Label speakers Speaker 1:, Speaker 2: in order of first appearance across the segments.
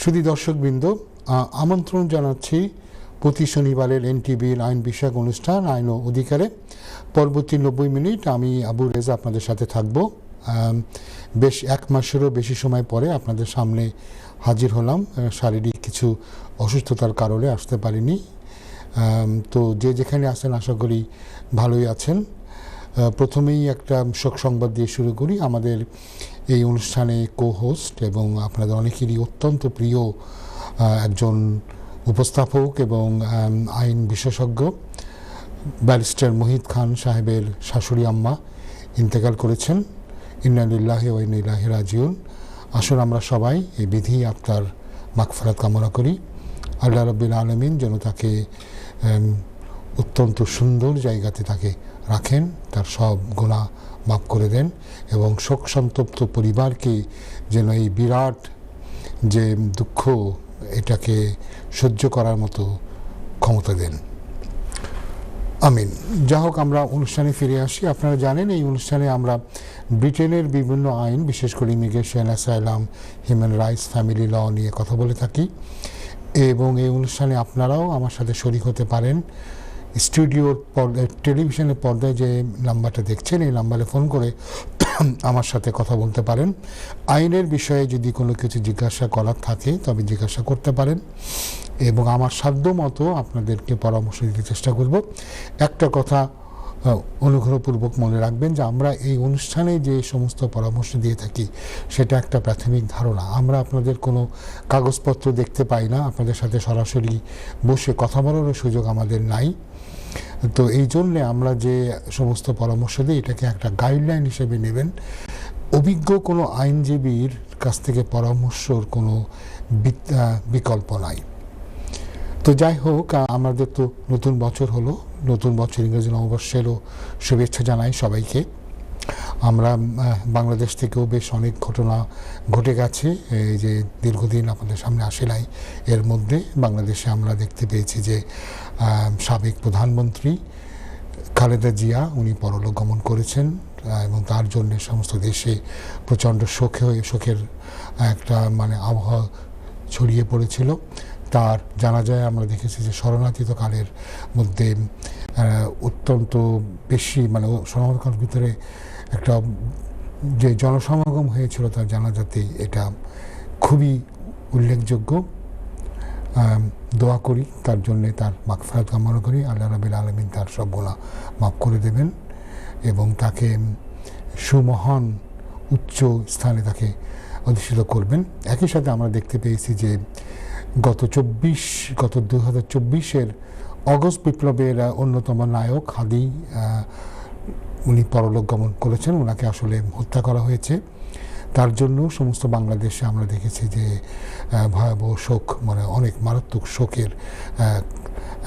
Speaker 1: শুধু দর্শকবৃন্দ, আমন্ত্রণ জানাচ্ছি প্রতি শনিবারের এনটিভির আইন বিষয়ক অনুষ্ঠান আইন ও অধিকারে। পরবর্তী 90 মিনিট আমি আবু রেজা আপনাদের সাথে থাকব। বেশ এক মাসেরও বেশি সময় পরে আপনাদের সামনে হাজির হলাম। শারীরিক কিছু অসুস্থতার কারণে আসতে পারিনি। তো যে যেখানে আছেন আশা করি ভালোই আছেন। প্রথমেই একটা শোক সংবাদ দিয়ে শুরু করি। আমাদের এই অনুষ্ঠানে কো-হোস্ট এবং আপনাদের অনেকেরই অত্যন্ত প্রিয় একজন উপস্থাপক এবং আইন বিশেষজ্ঞ ব্যারিস্টার মুহিত খান সাহেবের শাশুড়ি আম্মা ইন্তেকাল করেছেন। ইন্না লিল্লাহি ওয়া ইন্না ইলাইহি রাজিউন। আসুন আমরা সবাই এই বিধি আত্মার মাগফিরাত কামনা করি। আল্লাহ রাব্বুল আলামিন যেন তাকে অত্যন্ত সুন্দর জায়গাতে তাকে রাখেন, তার সব গুনাহ মাফ করে দেন এবং শোক সন্তপ্ত পরিবারকে যেন এই বিরাট যে দুঃখ এটাকে সহ্য করার মতো ক্ষমতা দেন। আমিন। যা হোক, আমরা অনুষ্ঠানে ফিরে আসি। আপনারা জানেন এই অনুষ্ঠানে আমরা ব্রিটেনের বিভিন্ন আইন, বিশেষ করে immigration, asylum, human rights, family law নিয়ে কথা বলে থাকি এবং এই অনুষ্ঠানে আপনারাও আমার সাথে শরীক হতে পারেন। স্টুডিওর পর্দায়, টেলিভিশনের পর্দায় যে নাম্বারটা দেখছেন এই নাম্বারে ফোন করে আমার সাথে কথা বলতে পারেন। আইনের বিষয়ে যদি কোনো কিছু জিজ্ঞাসা করার থাকে তবে জিজ্ঞাসা করতে পারেন এবং আমার সাধ্য মতো আপনাদেরকে পরামর্শ দিতে চেষ্টা করব। একটা কথা অনুগ্রহপূর্বক মনে রাখবেন যে আমরা এই অনুষ্ঠানে যে সমস্ত পরামর্শ দিয়ে থাকি সেটা একটা প্রাথমিক ধারণা। আমরা আপনাদের কোনো কাগজপত্র দেখতে পাই না, আপনাদের সাথে সরাসরি বসে কথা বলারও সুযোগ আমাদের নাই। তো এই জন্যে আমরা যে সমস্ত পরামর্শ দিই এটাকে একটা গাইডলাইন হিসেবে নেবেন। অভিজ্ঞ কোনো আইনজীবীর কাছ থেকে পরামর্শর কোনো বিকল্প নাই। তো যাই হোক, আমাদের তো নতুন বছর হলো, নতুন বছর ইংরেজি নববর্ষেরও শুভেচ্ছা জানাই সবাইকে। আমরা বাংলাদেশ থেকেও বেশ অনেক ঘটনা ঘটে গেছে এই যে দীর্ঘদিন আপনাদের সামনে আসে নাই। এর মধ্যে বাংলাদেশে আমরা দেখতে পেয়েছি যে সাবেক প্রধানমন্ত্রী খালেদা জিয়া উনি পরলোক গমন করেছেন এবং তার জন্য সমস্ত দেশে প্রচণ্ড শোকের একটা আবহাওয়া ছড়িয়ে পড়েছিল। তার জানাজায় আমরা দেখেছি যে শরণার্থিত কালের মধ্যে অত্যন্ত বেশি শরণার্থীর ভিতরে একটা যে জনসমাগম হয়েছিল তার জানাজাতে, এটা খুবই উল্লেখযোগ্য। দোয়া করি তার জন্যে, তার মাগফিরাত কামনা করি। আল্লাহ রাব্বুল আলামিন তার সব গুনাহ মাফ করে দেবেন এবং তাকে সুমহান উচ্চ স্থানে তাকে অধিষ্ঠিত করবেন। একই সাথে আমরা দেখতে পেয়েছি যে গত 2024-এর অগস্ট বিপ্লবের অন্যতম নায়ক হাদি উনি পরলোক গমন করেছেন। ওনাকে আসলে হত্যা করা হয়েছে। তার জন্য সমস্ত বাংলাদেশে আমরা দেখেছি যে ভয়াবহ শোক, অনেক মারাত্মক শোকের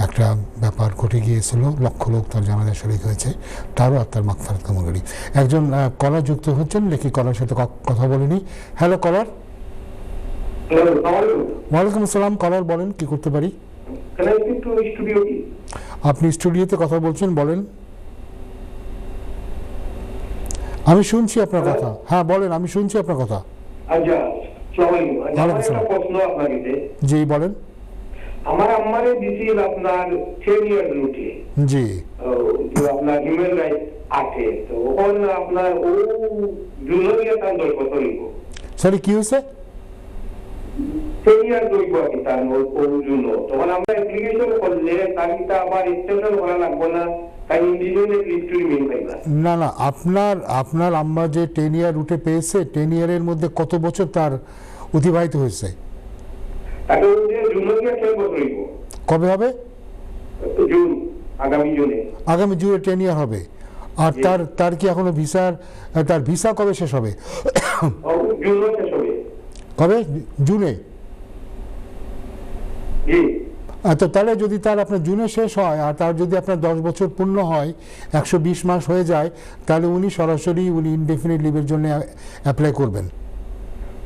Speaker 1: একটা ব্যাপার ঘটে গিয়েছিল। লক্ষ লোক তার জানাজায় শরীক হয়েছে। তারও আত্মার মাগফিরাত কামনা করি। একজন কলার যুক্ত হচ্ছেন, লেখি কলার সাথে কথা বলিনি। হ্যালো কলার। ওয়ালাইকুম আসসালাম কলার, বলেন কি করতে পারি? আপনি স্টুডিওতে কথা বলছেন, বলেন। আমি শুনছি আপনার কথা। হ্যাঁ বলেন, আমি শুনছি আপনার কথা। জি বলেন।
Speaker 2: আমার আম্মারে দিছিল আপনার 10 ইয়ার রুটে।
Speaker 1: জি।
Speaker 2: আপনার হিউম্যান রাইটস আছে, তো ওখান আপনার ও জুনিয়র তান্দর কত হইব?
Speaker 1: সরি কি হইছে?
Speaker 2: 10 ইয়ার হইব কি তার ওর জন্য। তখন আমরা অ্যাপ্লিকেশন করলে তারিখটা আবার এক্সটেনশন করা লাগবে না, তাই ইন্ডিভিজুয়াল লিস্টে মেইন পাইবা।
Speaker 1: না, আপনার আম্মা যে 10 ইয়ার রুটে পেয়েছে, 10 ইয়ারের মধ্যে কত বছর তার অতিবাহিত হয়েছে?
Speaker 2: তাহলে যে জুনিয়র 10 বছর হইব।
Speaker 1: কবে হবে?
Speaker 2: জুন, আগামী জুনে।
Speaker 1: আগামী জুনে 10 ইয়ার হবে। আর তার কি এখনো তার ভিসা কবে শেষ হবে?
Speaker 2: জুনে শেষ হবে।
Speaker 1: কবে? জুনে।
Speaker 2: জি।
Speaker 1: তো তাহলে যদি তার আপনার জুনে শেষ হয় আর তার যদি আপনার 10 বছর পূর্ণ হয়, 120 মাস হয়ে যায়, তাহলে উনি সরাসরি ইনডেফিনিট লিভের জন্য অ্যাপ্লাই করবেন।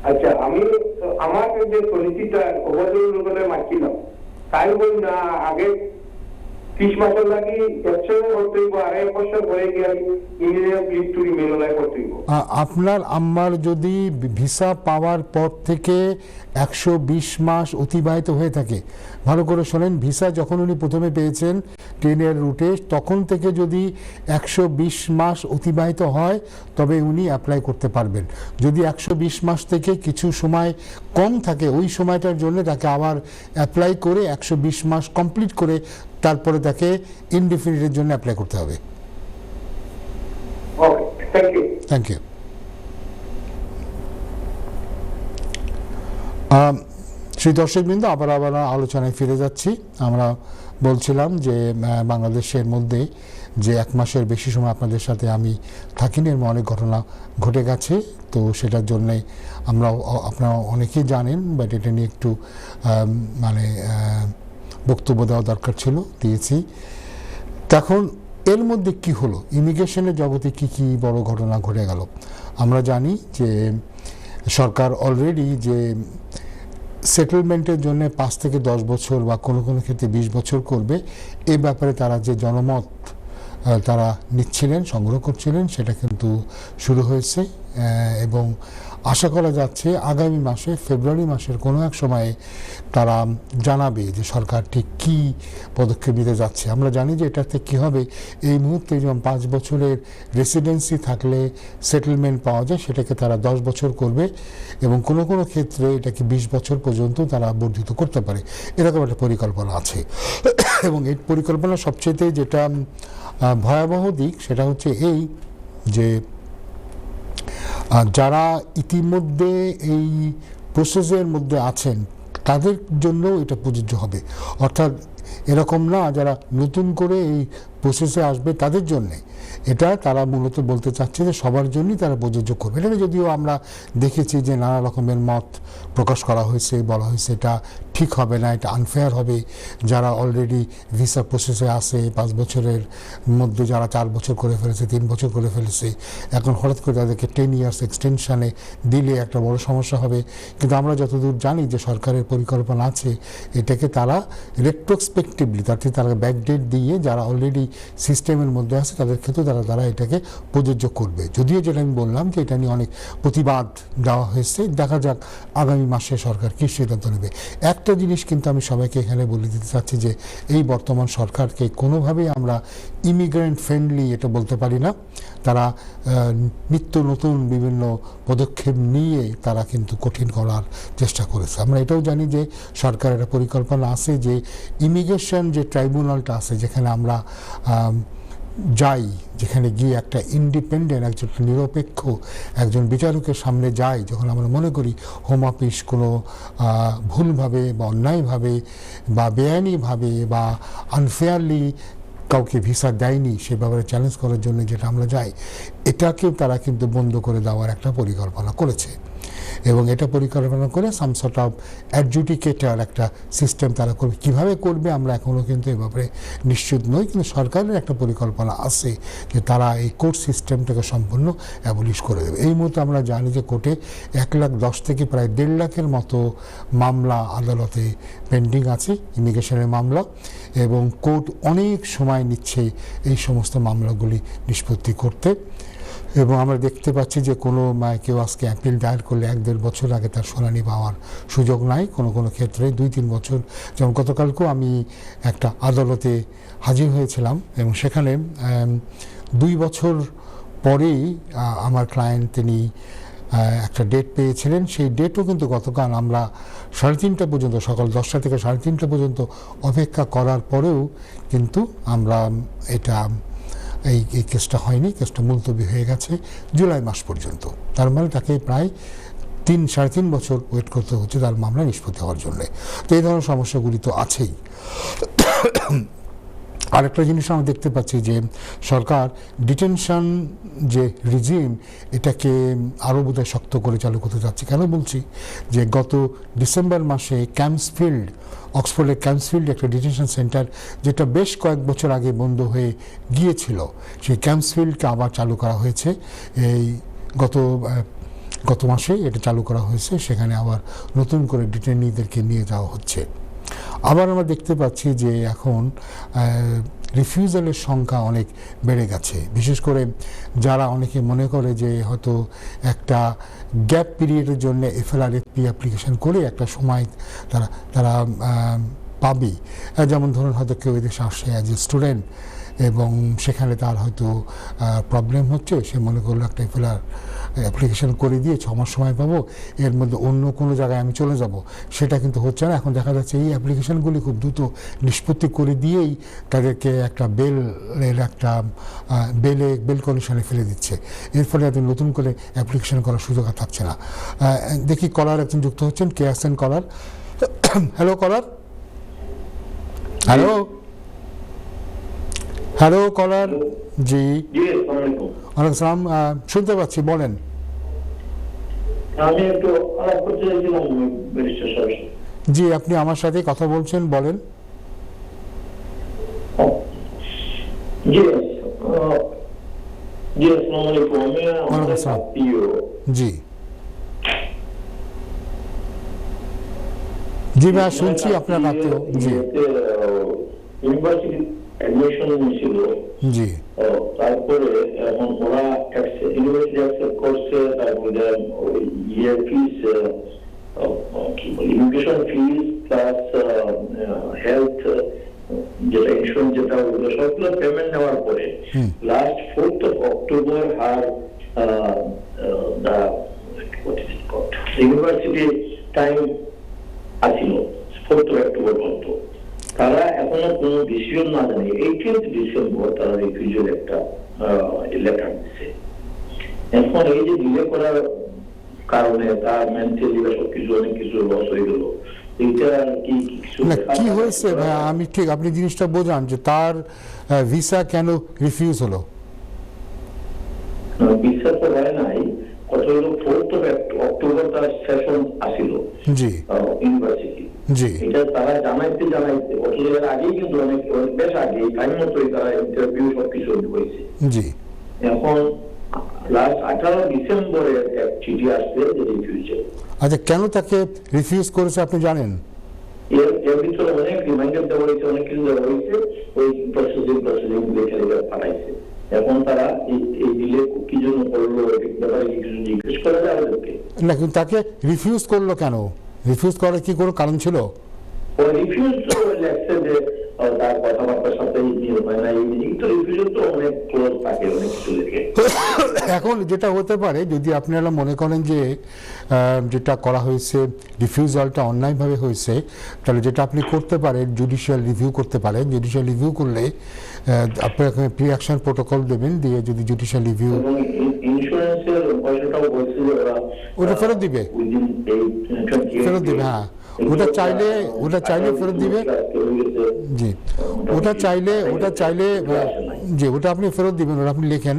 Speaker 2: আচ্ছা, আমি আমার যে সলিসিটার ওভারঅল রুলে মারছিলাম, তাই বল না আগে 30 মাসের লাগি 100 করতে হইব, 2.5 বছর পরে গিয়ে ইন্ডিভিজুয়াল লিভ টু রিমেইন ওলাই করতে হইব।
Speaker 1: আপনার আম্মার যদি ভিসা পাওয়ার পর থেকে 120 মাস অতিবাহিত হয়ে থাকে, ভালো করে শোনেন, ভিসা যখন উনি প্রথমে পেয়েছেন ট্রেনের রুটে তখন থেকে যদি 120 মাস অতিবাহিত হয় তবে উনি অ্যাপ্লাই করতে পারবেন। যদি 120 মাস থেকে কিছু সময় কম থাকে ওই সময়টার জন্য তাকে আবার অ্যাপ্লাই করে 120 মাস কমপ্লিট করে তারপরে তাকে ইনডিফিনিটের জন্য অ্যাপ্লাই করতে হবে।
Speaker 2: Okay, thank you.
Speaker 1: Thank you. সেই দর্শকবৃন্দ, আবার আলোচনায় ফিরে যাচ্ছি। আমরা বলছিলাম যে বাংলাদেশের মধ্যে যে 1 মাসের বেশি সময় আপনাদের সাথে আমি থাকিনি, এর অনেক ঘটনা ঘটে গেছে। তো সেটার জন্যে আপনারা অনেকেই জানেন, বাট এটা নিয়ে একটু বক্তব্য দেওয়া দরকার ছিল, দিয়েছি। তখন এর মধ্যে কি হলো, ইমিগ্রেশনের জগতে কি বড় ঘটনা ঘটে গেল। আমরা জানি যে সরকার অলরেডি যে সেটেলমেন্টের জন্য 5 থেকে 10 বছর বা কোনো ক্ষেত্রে 20 বছর করবে, এ ব্যাপারে তারা যে জনমত তারা নিচ্ছিলেন, সংগ্রহ করছিলেন, সেটা কিন্তু শুরু হয়েছে এবং আশা করা যাচ্ছে আগামী মাসে, ফেব্রুয়ারি মাসের কোনো এক সময়ে তারা জানাবে যে সরকার ঠিক কী পদক্ষেপ নিতে যাচ্ছে। আমরা জানি যে এটাতে কী হবে, এই মুহূর্তে যেমন 5 বছরের রেসিডেন্সি থাকলে সেটেলমেন্ট পাওয়া যায়, সেটাকে তারা 10 বছর করবে এবং কোনো ক্ষেত্রে এটাকে 20 বছর পর্যন্ত তারা বর্ধিত করতে পারে, এরকম একটা পরিকল্পনা আছে। এবং এই পরিকল্পনা সবচেয়ে যেটা ভয়াবহ দিক সেটা হচ্ছে এই যে যারা ইতিমধ্যে এই প্রসেসের মধ্যে আছেন তাদের জন্য এটা প্রযোজ্য হবে। অর্থাৎ এরকম না যারা নতুন করে এই প্রসেসে আসবে তাদের জন্যে, এটা তারা মূলত বলতে চাচ্ছে যে সবার জন্যই তারা প্রযোজ্য করবে। এটা যদিও আমরা দেখেছি যে নানা রকমের মত প্রকাশ করা হয়েছে, বলা হয়েছে এটা ঠিক হবে না, এটা আনফেয়ার হবে। যারা অলরেডি ভিসা প্রসেসে আসে 5 বছরের মধ্যে যারা 4 বছর করে ফেলেছে, 3 বছর করে ফেলেছে, এখন হঠাৎ করে তাদেরকে 10 ইয়ার্স এক্সটেনশানে দিলে একটা বড় সমস্যা হবে। কিন্তু আমরা যতদূর জানি যে সরকারের পরিকল্পনা আছে এটাকে তারা রেট্রোস্পেক্টিভলি, তারা ব্যাকডেট দিয়ে যারা অলরেডি সিস্টেমের মধ্যে আছে তাদের ক্ষেত্রে তারা এটাকে প্রযোজ্য করবে। যদিও যেটা আমি বললাম যে এটা নিয়ে অনেক প্রতিবাদ দেওয়া হয়েছে, দেখা যাক আগামী মাসে সরকার কী সিদ্ধান্ত নেবে। একটা জিনিস কিন্তু আমি সবাইকে এখানে বলে দিতে চাচ্ছি যে এই বর্তমান সরকারকে কোনোভাবেই আমরা ইমিগ্রেন্ট ফ্রেন্ডলি এটা বলতে পারি না। তারা নিত্য নতুন বিভিন্ন পদক্ষেপ নিয়ে তারা কিন্তু কঠিন করার চেষ্টা করেছে। আমরা এটাও জানি যে সরকারের একটা পরিকল্পনা আছে যে ইমিগ্রেশন যে ট্রাইব্যুনালটা আছে, যেখানে আমরা যাই, যেখানে গিয়ে একটা ইন্ডিপেন্ডেন্ট একজন নিরপেক্ষ একজন বিচারকের সামনে যাই, যখন আমরা মনে করি হোম অফিস কোনো ভুলভাবে বা অন্যায়ভাবে বা বেআইনিভাবে বা আনফেয়ারলি কাউকে ভিসা দেয়নি, সে ব্যাপারে চ্যালেঞ্জ করার জন্য যেটা আমরা যাই, এটাকেও তারা কিন্তু বন্ধ করে দেওয়ার একটা পরিকল্পনা করেছে। এবং এটা পরিকল্পনা করে সাম সর্ট অফ অ্যাডজুডিকেটার একটা সিস্টেম তারা করবে। কীভাবে করবে আমরা এখনও কিন্তু এ ব্যাপারে নিশ্চিত নই, কিন্তু সরকারের একটা পরিকল্পনা আছে যে তারা এই কোর্ট সিস্টেমটাকে সম্পূর্ণ অ্যাবলিশ করে দেবে। এই মুহূর্তে আমরা জানি যে কোর্টে 1,10,000 থেকে প্রায় 1.5 লাখের মতো মামলা আদালতে পেন্ডিং আছে, ইমিগ্রেশনের মামলা, এবং কোর্ট অনেক সময় নিচ্ছে এই সমস্ত মামলাগুলি নিষ্পত্তি করতে। এবং আমরা দেখতে পাচ্ছি যে কেউ আজকে অ্যাপিল দায়ের করলে 1-1.5 বছর আগে তার শুনানি পাওয়ার সুযোগ নাই, কোনো ক্ষেত্রে 2-3 বছর। যেমন গতকালকেও আমি একটা আদালতে হাজির হয়েছিলাম এবং সেখানে 2 বছর পরেই আমার ক্লায়েন্ট তিনি একটা ডেট পেয়েছিলেন। সেই ডেটও কিন্তু গতকাল আমরা 3:30 পর্যন্ত, সকাল 10টা থেকে 3:30 পর্যন্ত অপেক্ষা করার পরেও কিন্তু আমরা এই কেসটা হয়নি, কেসটা মুলতবি হয়ে গেছে জুলাই মাস পর্যন্ত। তার মানে তাকে প্রায় 3-3.5 বছর ওয়েট করতে হচ্ছে তার মামলা নিষ্পত্তি হওয়ার জন্যে। তো এই ধরনের সমস্যাগুলি তো আছেই। আরেকটা জিনিস আমরা দেখতে পাচ্ছি যে সরকার ডিটেনশন যে রিজিম, এটাকে আরও বোধহয় শক্ত করে চালু করতে যাচ্ছে। কেন বলছি যে গত ডিসেম্বর মাসে অক্সফোর্ডের ক্যাম্পসফিল্ড একটা ডিটেনশন সেন্টার, যেটা বেশ কয়েক বছর আগে বন্ধ হয়ে গিয়েছিল, সেই ক্যাম্পসফিল্ডকে আবার চালু করা হয়েছে। এই গত মাসে এটা চালু করা হয়েছে, সেখানে আবার নতুন করে ডিটেইনিদেরকে নিয়ে যাওয়া হচ্ছে। আবার আমরা দেখতে পাচ্ছি যে এখন রিফিউজালের সংখ্যা অনেক বেড়ে গেছে, বিশেষ করে যারা অনেকে মনে করে যে হয়তো একটা গ্যাপ পিরিয়ডের জন্য এফএলআরএফপি অ্যাপ্লিকেশন করে একটা সময় তারা তারা পাবে। যেমন ধরুন হয়তো কেউ এদেশে আসে অ্যাজ এ স্টুডেন্ট এবং সেখানে তার হয়তো প্রবলেম হচ্ছে, সে মনে করলো একটা এফএলআর অ্যাপ্লিকেশন করে দিয়ে 6 মাস সময় পাবো, এর মধ্যে অন্য কোনো জায়গায় আমি চলে যাব, সেটা কিন্তু হচ্ছে না। এখন দেখা যাচ্ছে এই অ্যাপ্লিকেশনগুলি খুব দ্রুত নিষ্পত্তি করে দিয়েই তাদেরকে একটা বেল কন্ডিশনে ফেলে দিচ্ছে। এর ফলে তাদের নতুন করে অ্যাপ্লিকেশন করার সুযোগ আর থাকছে না। দেখি কলার একজন যুক্ত হচ্ছেন, কে আছেন কলার? হ্যালো কলার, হ্যালো হ্যালো কলার। জি ওয়ালাইকুম সালাম, শুনতে পাচ্ছি, বলেন।
Speaker 3: আমি একটু আলাপ করতে চাইছিলাম ব্যারিস্টার সাহেব।
Speaker 1: জি, আপনি আমার সাথে কথা বলছেন, বলেন।
Speaker 3: জি জি, আসসালামু আলাইকুম। আমি আমাদের আত্মীয়।
Speaker 1: জি জি ভাই, শুনছি আপনার আত্মীয়। জি
Speaker 3: ইউনিভার্সিটি অ্যাডমিশন ছিল।
Speaker 1: জি
Speaker 3: তারপরে এখন ওরা ইউনিভার্সিটি অ্যাকসেপ্ট করছে, তারপরে ইয়ার ফিস, কি বলি, এডুকেশন ফিস প্লাস হেলথ যেটা ইন্স্যুরেন্স যেটা, ওগুলো সবগুলো পেমেন্ট নেওয়ার পরে last 4th of October her university time Aseel 4th of October পর্যন্ত। তারা এখনো কোনো ডিসিশন না জানে 18th ডিসেম্বর তারা রিফিউজাল একটা লেটার দিচ্ছে। এখন এই যে ডিলে করার কারণে তার মেন্টালি বা সবকিছু অনেক কিছু লস হয়ে গেল।
Speaker 1: কি হয়েছে ভাই, আমি ঠিক আপনি জিনিসটা বোঝান যে তার ভিসা কেন রিফিউজ হলো?
Speaker 3: ভিসা তো হয় নাই, কত হলো 4th of October তার সেশন আসিল। জি ইউনিভার্সিটি। জি এটা তারা জানাইতে অথচ আগেই কিন্তু অনেক বেশ আগে টাইম মতোই তারা ইন্টারভিউ সবকিছু হয়েছে। জি এখন লাস্ট 18 ডিসেম্বরে এক চিঠি আসছে যে রিফিউজাল।
Speaker 1: আচ্ছা, কেন তাকে রিফিউজ করেছে আপনি জানেন?
Speaker 3: এর ভিতরে অনেক রিমাইন্ডার দেওয়া হয়েছে, অনেক কিছু দেওয়া হয়েছে, ওই প্রসেসিং লিখে পাঠাইছে। এখন তারা এই ডিলে কি জন্য করলো ব্যাপারে কিছু জিজ্ঞেস করা যায় ওদেরকে
Speaker 1: না, কিন্তু তাকে রিফিউজ করলো কেন? রিফিউজ করার কি কোনো কারণ ছিল?
Speaker 3: ও রিফিউজ তো লেখছে যে তার কথাবার্তার সাথে মিল হয় না, কিন্তু রিফিউজ তো অনেক ক্লোজ থাকে, অনেক কিছু লিখে।
Speaker 1: এখন যেটা হতে পারে, যদি আপনারা মনে করেন যে যেটা করা হয়েছে রিফিউজালটা অন্যায়ভাবে হয়েছে, তাহলে যেটা আপনি করতে পারেন জুডিশিয়াল রিভিউ করতে পারেন। জুডিশিয়াল রিভিউ করলে আপনার প্রি অ্যাকশন প্রোটোকল দেবেন, দিয়ে যদি জুডিশিয়াল রিভিউ
Speaker 3: ইন্স্যুরেন্সের পয়সাটাও বলছে যে
Speaker 1: ওটা ফেরত দিবে, হ্যাঁ ওটা চাইলে ফেরত দিবে। জি ওটা চাইলে জি ওটা আপনি ফেরত দিবেন, ওটা আপনি লেখেন,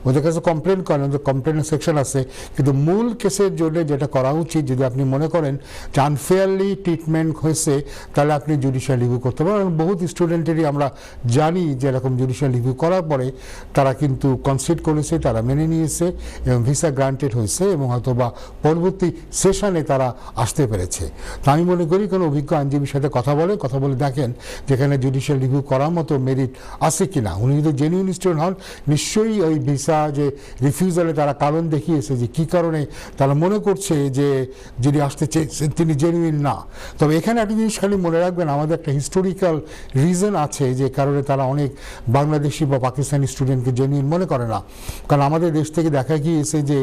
Speaker 1: ওদের কাছে কমপ্লেন করেন, ওদের কমপ্লেনের সেকশন আছে। কিন্তু মূল কেসের জন্য যেটা করা উচিত, যদি আপনি মনে করেন যে আনফেয়ারলি ট্রিটমেন্ট হয়েছে, তাহলে আপনি জুডিশিয়াল রিভিউ করতে পারেন। বহুত স্টুডেন্টেরই আমরা জানি যে এরকম জুডিশিয়াল রিভিউ করার পরে তারা কিন্তু কনসিড করেছে, তারা মেনে নিয়েছে এবং ভিসা গ্রান্টেড হয়েছে এবং হয়তো বা পরবর্তী সেশনে তারা আসতে পেরেছে। তো আমি মনে করি কোনো অভিজ্ঞ আইনজীবীর সাথে কথা বলে দেখেন যেখানে জুডিশিয়াল রিভিউ করার মতো মেরিট আছে কিনা। উনি যদি জেনুইন স্টুডেন্ট হন, নিশ্চয়ই ওই ভিসা যে রিফিউজালে তারা কারণ দেখিয়েছে যে কী কারণে তারা মনে করছে যে যিনি আসতে চেয়েছেন তিনি জেনুইন না। তবে এখানে একটা জিনিস খালি মনে রাখবেন, আমাদের একটা হিস্টোরিক্যাল রিজন আছে যে কারণে তারা অনেক বাংলাদেশি বা পাকিস্তানি স্টুডেন্টকে জেনুইন মনে করে না। কারণ আমাদের দেশ থেকে দেখা গিয়েছে যে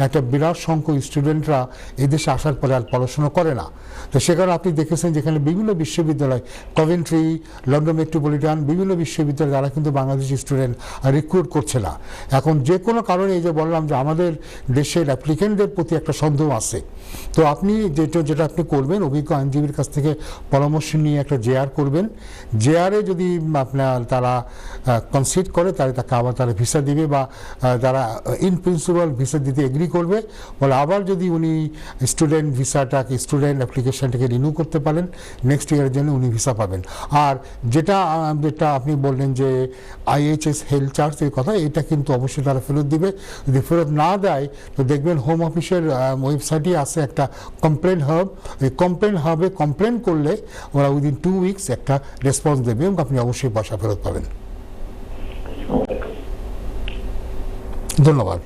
Speaker 1: একটা বিরাট সংখ্যক স্টুডেন্টরা এই দেশে আসার পরে আর পড়াশোনা করে না। তো সেখানে আপনি দেখেছেন যেখানে বিভিন্ন বিশ্ববিদ্যালয়, কভেন্ট্রি, লন্ডন মেট্রোপলিটন, বিভিন্ন বিশ্ববিদ্যালয় তারা কিন্তু বাংলাদেশি স্টুডেন্ট রিক্রুট করছে না। এখন যে কোনো কারণে এই যে বললাম যে আমাদের দেশের অ্যাপ্লিকেন্টদের প্রতি একটা সন্দেহ আছে। তো আপনি যেটা আপনি করবেন, অভিজ্ঞ আইনজীবীর কাছ থেকে পরামর্শ নিয়ে একটা জেআর করবেন। জেআরে যদি আপনার তারা কনসিড করে, তাহলে তাকে আবার তারা ভিসা দিবে বা তারা ইন প্রিন্সিপাল ভিসা দিতে এগ্রি করবে। বলে আবার যদি উনি স্টুডেন্ট স্টুডেন্ট অ্যাপ্লিকেশনটাকে রিনিউ করতে পারেন, নেক্সট ইয়ারের জন্য উনি ভিসা পাবেন। আর যেটা আপনি বললেন যে IHS হেলথ চার্জের কথা, এটা কিন্তু অবশ্যই তারা ফেরত দিবে। যদি ফেরত না দেয় তো দেখবেন হোম অফিসের ওয়েবসাইটে আছে একটা কমপ্লেন হাব, ওই কমপ্লেন হাবে কমপ্লেন করলে ওরা উইদিন 2 উইকস একটা রেসপন্স দেবে এবং আপনি অবশ্যই পয়সা ফেরত পাবেন। ধন্যবাদ।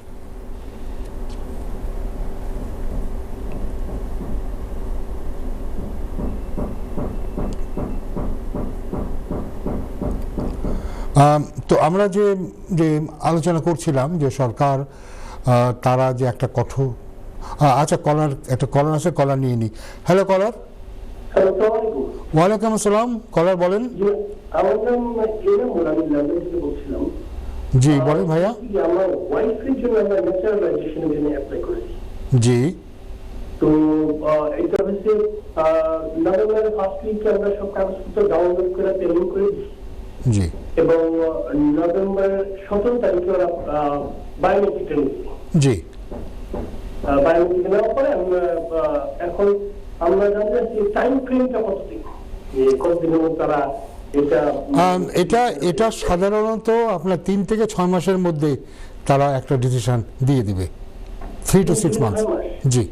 Speaker 1: তো আমরা যে যে আলোচনা করছিলাম যে সরকার তারা যে একটা কঠোর, আচ্ছা একটা কলার আছে, কলার নিয়ে নিই। হ্যালো কলার। ওয়ালাইকুম আসসালাম, কলার বলেন। জি বলেন ভাইয়া। জি
Speaker 4: তো এটা হচ্ছে নভেম্বরের ফার্স্ট উইকে আমরা সব কাগজপত্র ডাউনলোড করে পেমেন্ট করে দিচ্ছি।
Speaker 1: জি
Speaker 4: এবং নভেম্বরের 17 তারিখে ওরা বায়োমেট্রিকটা নিচ্ছে।
Speaker 1: জি
Speaker 4: বায়োমেট্রিক নেওয়ার পরে এখন আমরা জানতে চাচ্ছি টাইম ফ্রেমটা কতদিন, কতদিনের মধ্যে তারা
Speaker 1: এটা সাধারণত আপনার 3 থেকে 6 মাসের মধ্যে তারা একটা ডিসিশন দিয়ে দিবে, 3 to 6 মান্থস। জি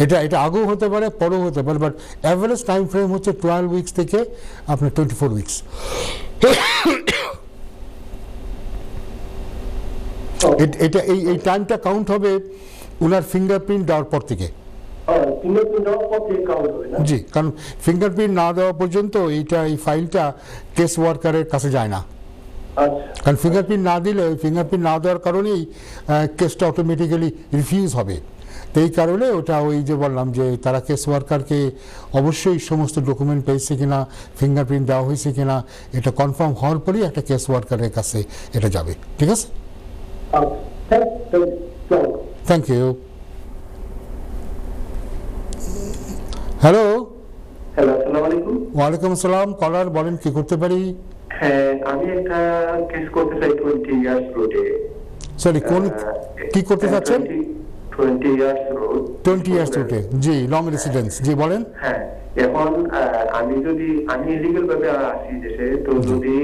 Speaker 1: এটা আগেও হতে পারে, পরেও হতে পারে, বাট অ্যাভারেজ টাইম ফ্রেম হচ্ছে 12 উইকস থেকে আপনার 24 উইকস। এটা এই টাইমটা কাউন্ট হবে ওনার ফিঙ্গারপ্রিন্ট দেওয়ার পর থেকে। জি, কারণ ফিঙ্গারপ্রিন্ট না দেওয়া পর্যন্ত এই ফাইলটা কেস ওয়ার্কারের কাছে যায় না। কারণ ফিঙ্গারপ্রিন্ট না দিলে, ফিঙ্গারপ্রিন্ট না দেওয়ার কারণেই কেসটা অটোমেটিক্যালি রিফিউজ হবে। তো এই কারণে ওটা ওই যে বললাম যে তারা কেস ওয়ার্কারকে অবশ্যই সমস্ত ডকুমেন্ট পেয়েছে কিনা, ফিঙ্গারপ্রিন্ট দেওয়া হয়েছে কিনা, এটা কনফার্ম হওয়ার পরেই একটা কেস ওয়ার্কারের কাছে এটা যাবে। ঠিক আছে, থ্যাংক ইউ। হ্যালো।
Speaker 2: আসসালামু আলাইকুম।
Speaker 1: ওয়ালাইকুম আসসালাম, কলার বলেন কি করতে পারি?
Speaker 2: হ্যাঁ, আমি একটা কেস করতে চাই 20 ইয়ার্স রোডে।
Speaker 1: সরি, কোন কি করতে চাচ্ছেন?
Speaker 2: 20 ইয়ার্স রোড।
Speaker 1: 20 ইয়ার্স রোডে, জি, লং রেসিডেন্স। জি বলেন।
Speaker 2: হ্যাঁ, এখন আমি ইলিগাল ভাবে আসি দেশে, তো যদি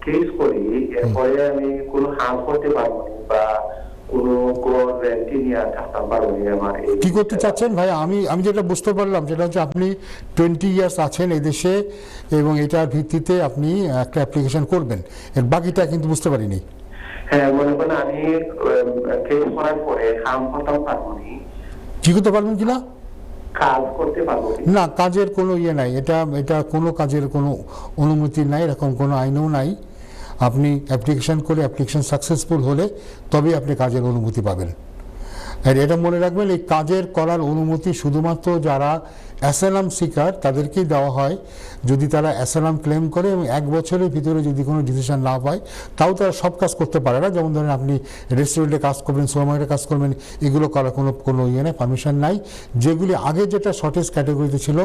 Speaker 2: কেস করি এরপরে আমি কোনো হাম করতে পারবো না বা কোনো গ্যারান্টি নিয়ে থাকতে পারবো না। আমার
Speaker 1: কি করতে চাচ্ছেন ভাই? আমি যেটা বুঝতে পারলাম সেটা হচ্ছে আপনি 20 ইয়ার্স আছেন এই দেশে এবং এটার ভিত্তিতে আপনি একটা অ্যাপ্লিকেশন করবেন, এর বাকিটা কিন্তু বুঝতে পারিনি।
Speaker 2: হ্যাঁ, মনে করেন আমি কেস করার পরে হাম করতে পারবো না।
Speaker 1: কি করতে পারবেন কিনা?
Speaker 2: কাজ করতে পারবো
Speaker 1: না, কাজের কোনো ইয়ে নাই, এটা কোনো কাজের কোনো অনুমতি নাই, এরকম কোনো আইনও নাই। আপনি অ্যাপ্লিকেশন করে অ্যাপ্লিকেশন সাকসেসফুল হলে তবে আপনি কাজের অনুমতি পাবেন। আর এটা মনে রাখবেন, এই কাজের করার অনুমতি শুধুমাত্র যারা অ্যাসাইলাম সিকার তাদেরকেই দেওয়া হয়। যদি তারা অ্যাসাইলাম ক্লেম করে এবং 1 বছরের ভিতরে যদি কোনো ডিসিশন না পায়, তাও তারা সব কাজ করতে পারে না। যেমন ধরেন আপনি রেস্টুরেন্টে কাজ করবেন, সুপারমার্কেটে কাজ করবেন, এগুলো করার কোনো ইয়ে নেই, পারমিশন নাই। যেগুলি আগে যেটা শর্টেজ ক্যাটাগরিতে ছিল,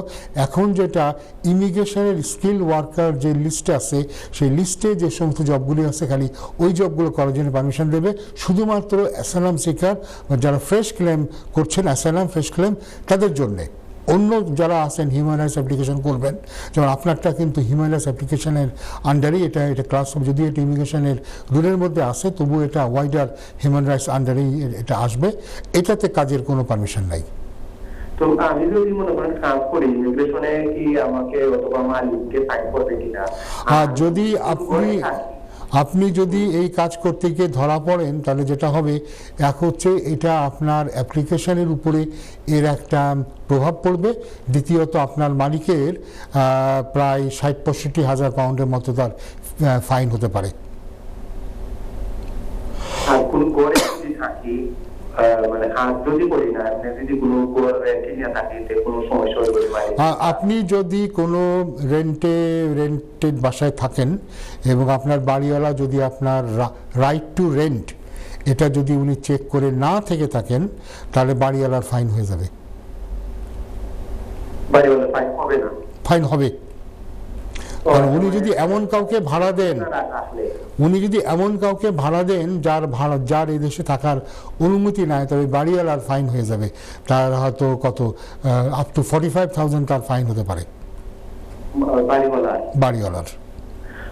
Speaker 1: এখন যেটা ইমিগ্রেশনের স্কিল ওয়ার্কার যে লিস্টে আছে, সেই লিস্টে যে সমস্ত জবগুলি আছে খালি ওই জবগুলো করার জন্য পারমিশন দেবে শুধুমাত্র অ্যাসাইলাম সিকার যারা ফ্রেশ ক্লেম করছেন, অ্যাসাইলাম ফ্রেশ ক্লেম তাদের জন্যে। অন্য যারা আছেন হিউম্যান রাইটস অ্যাপ্লিকেশন করবেন, যেমন আপনারটা কিন্তু হিউম্যান রাইটস অ্যাপ্লিকেশনের আন্ডারেই এটা ক্লাস, যদি এটা ইমিগ্রেশনের রুলের মধ্যে আসে তবু এটা ওয়াইডার হিউম্যান রাইটস আন্ডারেই এটা আসবে, এটাতে কাজের কোনো পারমিশন নাই।
Speaker 2: তো আমি যদি মনে করেন কাজ করি ইমিগ্রেশনে, কি আমাকে অথবা মালিককে সাইন করবে কিনা?
Speaker 1: আর যদি আপনি যদি এই কাজ করতে গিয়ে ধরা পড়েন তাহলে যেটা হবে, এক হচ্ছে এটা আপনার অ্যাপ্লিকেশনের উপরে এর একটা প্রভাব পড়বে, দ্বিতীয়ত আপনার মালিকের প্রায় 60-65 হাজার পাউন্ডের মতো তার ফাইন হতে পারে।
Speaker 2: আর কোন করে যদি থাকি, মানে কাজ যদি করি না, যদি কোনো রেন্টে নিয়ে থাকি কোনো সমস্যা হবে?
Speaker 1: আপনি যদি কোনো রেন্টেড বাসায় থাকেন এবং আপনার বাড়িওয়ালা যদি আপনার রাইট টু রেন্ট এটা যদি উনি চেক করে না থেকে থাকেন, তাহলে বাড়িওয়ালার ফাইন হয়ে যাবে।
Speaker 2: বাড়িওয়ালা ফাইন হবে না? ফাইন হবে।
Speaker 1: কারণ উনি যদি এমন কাউকে ভাড়া দেন, যার এই দেশে থাকার অনুমতি নাই, তবে বাড়িওয়ালার ফাইন হয়ে যাবে। তার হয়তো কত আপ টু 45,000 তার ফাইন হতে পারে বাড়িওয়ালার।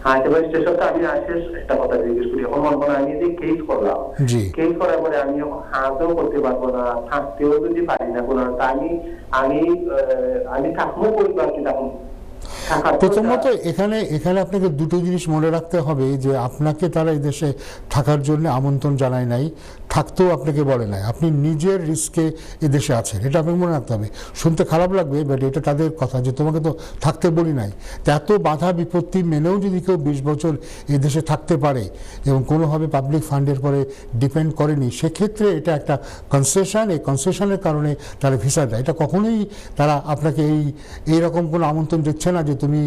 Speaker 2: হ্যাঁ, এবার স্টেশনটা আমি শেষ একটা কথা জিজ্ঞেস করি। এখন মনে করেন আমি যে কেস করলাম, কেস করার পরে আমি এখন হাতেও করতে পারবো না, থাকতেও যদি পারি না কোনো, তা আমি থাকবো পরিবার কি তখন?
Speaker 1: প্রথমত এখানে আপনাকে দুটো জিনিস মনে রাখতে হবে, যে আপনাকে তারা এই দেশে থাকার জন্য আমন্ত্রণ জানায় নাই, থাকতেও আপনাকে বলে নাই, আপনি নিজের রিস্কে এদেশে আছেন, এটা আপনাকে মনে রাখতে হবে। শুনতে খারাপ লাগবে, বাট এটা তাদের কথা যে তোমাকে তো থাকতে বলি নাই। তো এত বাধা বিপত্তি মেনেও যদি কেউ 20 বছর এই দেশে থাকতে পারে এবং কোনোভাবে পাবলিক ফান্ডের পরে ডিপেন্ড করেনি, সেক্ষেত্রে এটা একটা কনসেশন। এই কনসেশনের কারণে তারা ভিসা দেয়। এটা কখনোই তারা আপনাকে এইরকম কোনো আমন্ত্রণ দিচ্ছে না যে তুমি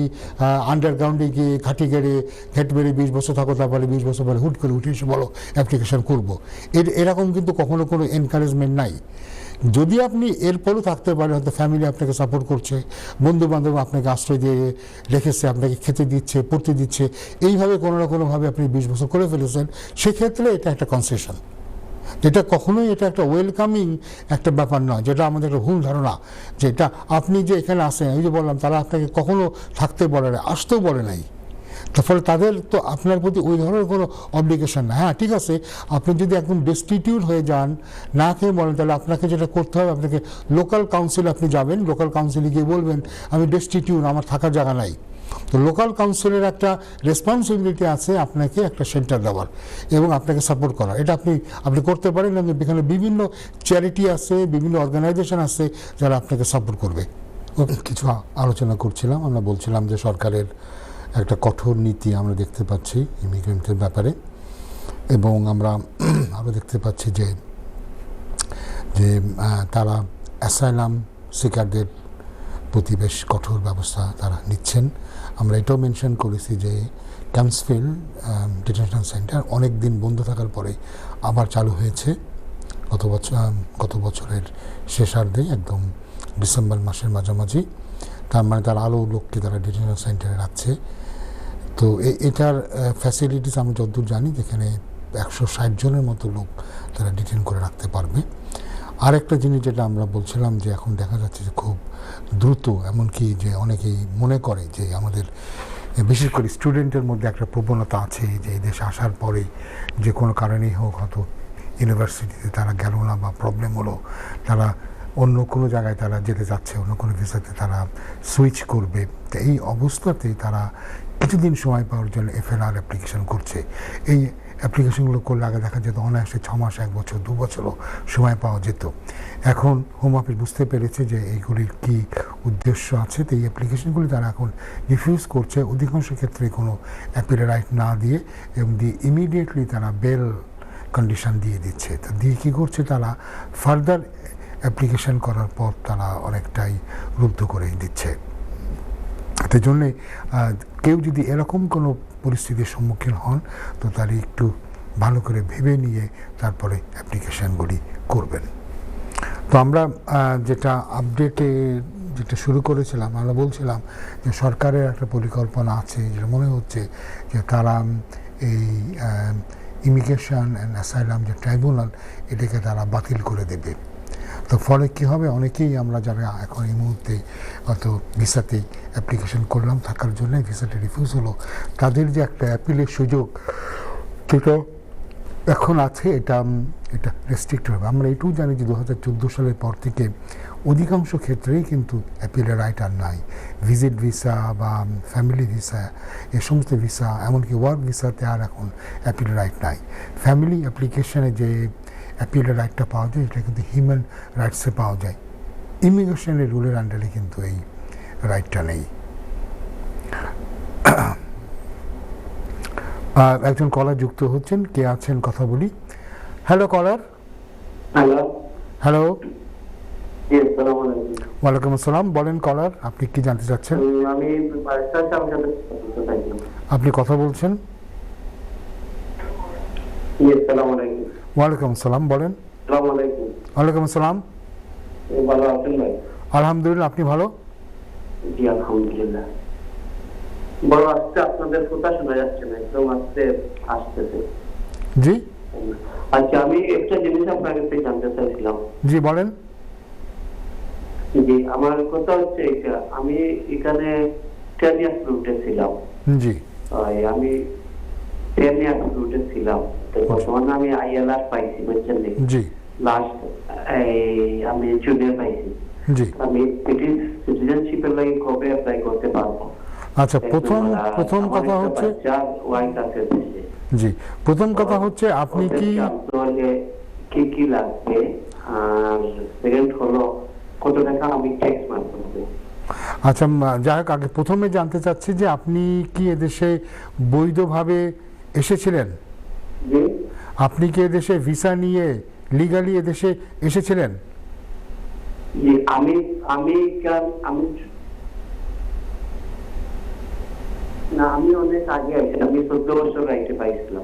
Speaker 1: আন্ডারগ্রাউন্ডে গিয়ে ঘাটি গেড়ে ঘেট বেড়ে 20 বছর থাকো, তারপরে 20 বছর পরে হুট করে উঠে এসে বলো অ্যাপ্লিকেশন করবো। এরকম কিন্তু কখনো কোনো এনকারেজমেন্ট নাই। যদি আপনি এরপরও থাকতে পারেন, হয়তো ফ্যামিলি আপনাকে সাপোর্ট করছে, বন্ধু বান্ধব আপনাকে আশ্রয় দিয়ে রেখেছে, আপনাকে খেতে দিচ্ছে, পড়তে দিচ্ছে, এইভাবে কোনো না কোনোভাবে আপনি 20 বছর করে ফেলেছেন, সেক্ষেত্রে এটা একটা কনসেশন। যেটা কখনোই এটা একটা ওয়েলকামিং একটা ব্যাপার নয়, যেটা আমাদের একটা ভুল ধারণা, যেটা আপনি যে এখানে আসেন, এই যে বললাম, তারা আপনাকে কখনো থাকতে বলে না, আসতেও বলে নাই। তার ফলে তাদের তো আপনার প্রতি ওই ধরনের কোনো অব্লিগেশন না। হ্যাঁ, ঠিক আছে, আপনি যদি একদম ডেস্টিটিউট হয়ে যান, না খেয়ে বলেন, তাহলে আপনাকে যেটা করতে হবে, আপনাকে লোকাল কাউন্সিলে আপনি যাবেন, লোকাল কাউন্সিলে গিয়ে বলবেন আমি ডেস্টিটিউট, আমার থাকার জায়গা নাই। তো লোকাল কাউন্সিলের একটা রেসপন্সিবিলিটি আছে আপনাকে একটা সেন্টার দেওয়ার এবং আপনাকে সাপোর্ট করার। এটা আপনি করতে পারেন। এখানে বিভিন্ন চ্যারিটি আছে, বিভিন্ন অর্গানাইজেশন আছে যারা আপনাকে সাপোর্ট করবে। কিছু আলোচনা করছিলাম, আমরা বলছিলাম যে সরকারের একটা কঠোর নীতি আমরা দেখতে পাচ্ছি ইমিগ্রেন্টের ব্যাপারে, এবং আমরা দেখতে পাচ্ছি যে তারা অ্যাসাইলাম সিকারদের প্রতি বেশ কঠোর ব্যবস্থা তারা নিচ্ছেন। আমরা এটাও মেনশন করেছি যে ক্যাম্পসফিল্ড ডিটেনশন সেন্টার অনেক দিন বন্ধ থাকার পরে আবার চালু হয়েছে গত বছরের শেষার্ধে, একদম ডিসেম্বর মাসের মাঝামাঝি। তার মানে তারা আরও লোককে তারা ডিটেনশন সেন্টারে রাখছে। তো এটার ফ্যাসিলিটিস আমি যতদূর জানি, যেখানে 160 জনের মতো লোক তারা ডিটেন করে রাখতে পারবে। আরেকটা জিনিস যেটা আমরা বলছিলাম, যে এখন দেখা যাচ্ছে যে খুব দ্রুত, এমনকি যে অনেকেই মনে করে যে আমাদের বিশেষ করে স্টুডেন্টের মধ্যে একটা প্রবণতা আছে যে এই দেশে আসার পরে যে কোনো কারণেই হোক, হয়তো ইউনিভার্সিটিতে তারা গেল না বা প্রবলেম হলো, তারা অন্য কোনো জায়গায় তারা যেতে চাচ্ছে, অন্য কোনো ভিসাতে তারা সুইচ করবে। তো এই অবস্থাতেই তারা কিছুদিন সময় পাওয়ার জন্য FLR অ্যাপ্লিকেশন করছে। এই অ্যাপ্লিকেশনগুলো করলে আগে দেখা যেত অনায়াসে 6 মাস, 1 বছর, 2 বছরও সময় পাওয়া যেত। এখন হোম অফিস বুঝতে পেরেছে যে এইগুলির কী উদ্দেশ্য আছে, তো এই অ্যাপ্লিকেশনগুলি তারা এখন রিফিউজ করছে, অধিকাংশ ক্ষেত্রে কোনো অ্যাপিল রাইট না দিয়ে, এবং ইমিডিয়েটলি তারা বেল কন্ডিশন দিয়ে দিচ্ছে। তো দিয়ে কী করছে, তারা ফার্দার অ্যাপ্লিকেশন করার পর তারা অনেকটাই রুদ্ধ করে দিচ্ছে। তাই জন্যে কেউ যদি এরকম কোনো পরিস্থিতির সম্মুখীন হন, তো তারা একটু ভালো করে ভেবে নিয়ে তারপরে অ্যাপ্লিকেশানগুলি করবেন। তো আমরা যেটা আপডেটে যেটা শুরু করেছিলাম, আমরা বলছিলাম যে সরকারের একটা পরিকল্পনা আছে, যেটা মনে হচ্ছে যে তারা এই ইমিগ্রেশন অ্যান্ড অ্যাসাইলাম যে ট্রাইব্যুনাল, এটাকে তারা বাতিল করে দেবে। তো ফলে কী হবে, অনেকেই আমরা যারা এখন এই মুহূর্তে হয়তো ভিসাতে অ্যাপ্লিকেশন করলাম থাকার জন্য, ভিসাটা রিফিউজ হলো, তাদের যে একটা অ্যাপিলের সুযোগ যেটা এখন আছে, এটা রেস্ট্রিক্ট হবে। আমরা এটাও জানি যে 2014 সালের পর থেকে অধিকাংশ ক্ষেত্রেই কিন্তু অ্যাপিলের রাইট আর নাই। ভিজিট ভিসা বা ফ্যামিলি ভিসা, এ সমস্ত ভিসা, এমনকি ওয়ার্ক ভিসাতে আর এখন অ্যাপিলের রাইট নাই। ফ্যামিলি অ্যাপ্লিকেশনে যে অ্যাপিলের রাইটটা পাওয়া যায়, এটা কিন্তু হিউম্যান রাইটসে পাওয়া যায়। ইমিগ্রেশনের রুলের আন্ডারে কিন্তু এই রাইটটা নেই। একজন কলার যুক্ত হচ্ছেন, কে আছেন কথা বলি। হ্যালো কলার। হ্যালো। ওয়ালাইকুম আসসালাম, বলেন কলার, আপনি কি জানতে চাচ্ছেন? আপনি কথা বলছেন। ওয়ালাইকুম আসসালাম, বলেন। ওয়ালাইকুম আসসালাম। আলহামদুলিল্লাহ, আপনি ভালো?
Speaker 2: জি আলহামদুলিল্লাহ। বড় আজকে আপনাদের কথা শোনা যাচ্ছে না, একদম আস্তে আসতেছে।
Speaker 1: জি
Speaker 2: আচ্ছা, আমি একটা জিনিস আপনার কাছে জানতে চাইছিলাম।
Speaker 1: জি বলেন।
Speaker 2: জি, আমার কথা হচ্ছে এটা, আমি এখানে 10 ইয়ার্স রুটে ছিলাম।
Speaker 1: জি।
Speaker 2: আমি 10 ইয়ার্স রুটে ছিলাম, তো বর্তমানে আমি আইএলআর পাইছি, বুঝছেন?
Speaker 1: জি
Speaker 2: লাস্ট আমি জুনিয়র পাইছি।
Speaker 1: জি
Speaker 2: আমি ব্রিটিশ সিটিজেনশিপের লাগি কবে অ্যাপ্লাই করতে পারবো?
Speaker 1: আচ্ছা, প্রথম কথা হচ্ছে জি, প্রথম কথা হচ্ছে আপনি
Speaker 2: কি কি লাগবে, আর সেকেন্ড হলো কত টাকা আমি ট্যাক্স মারতে হবে।
Speaker 1: আচ্ছা, যাই হোক, আগে প্রথমে জানতে চাচ্ছি যে আপনি কি এদেশে বৈধভাবে এসেছিলেন? আপনি কি এদেশে ভিসা নিয়ে লিগালি এদেশে এসেছিলেন?
Speaker 2: আমি না, আমি অনেক আগে আইছি, আমি 14 বছর আইতে পাইছিলাম।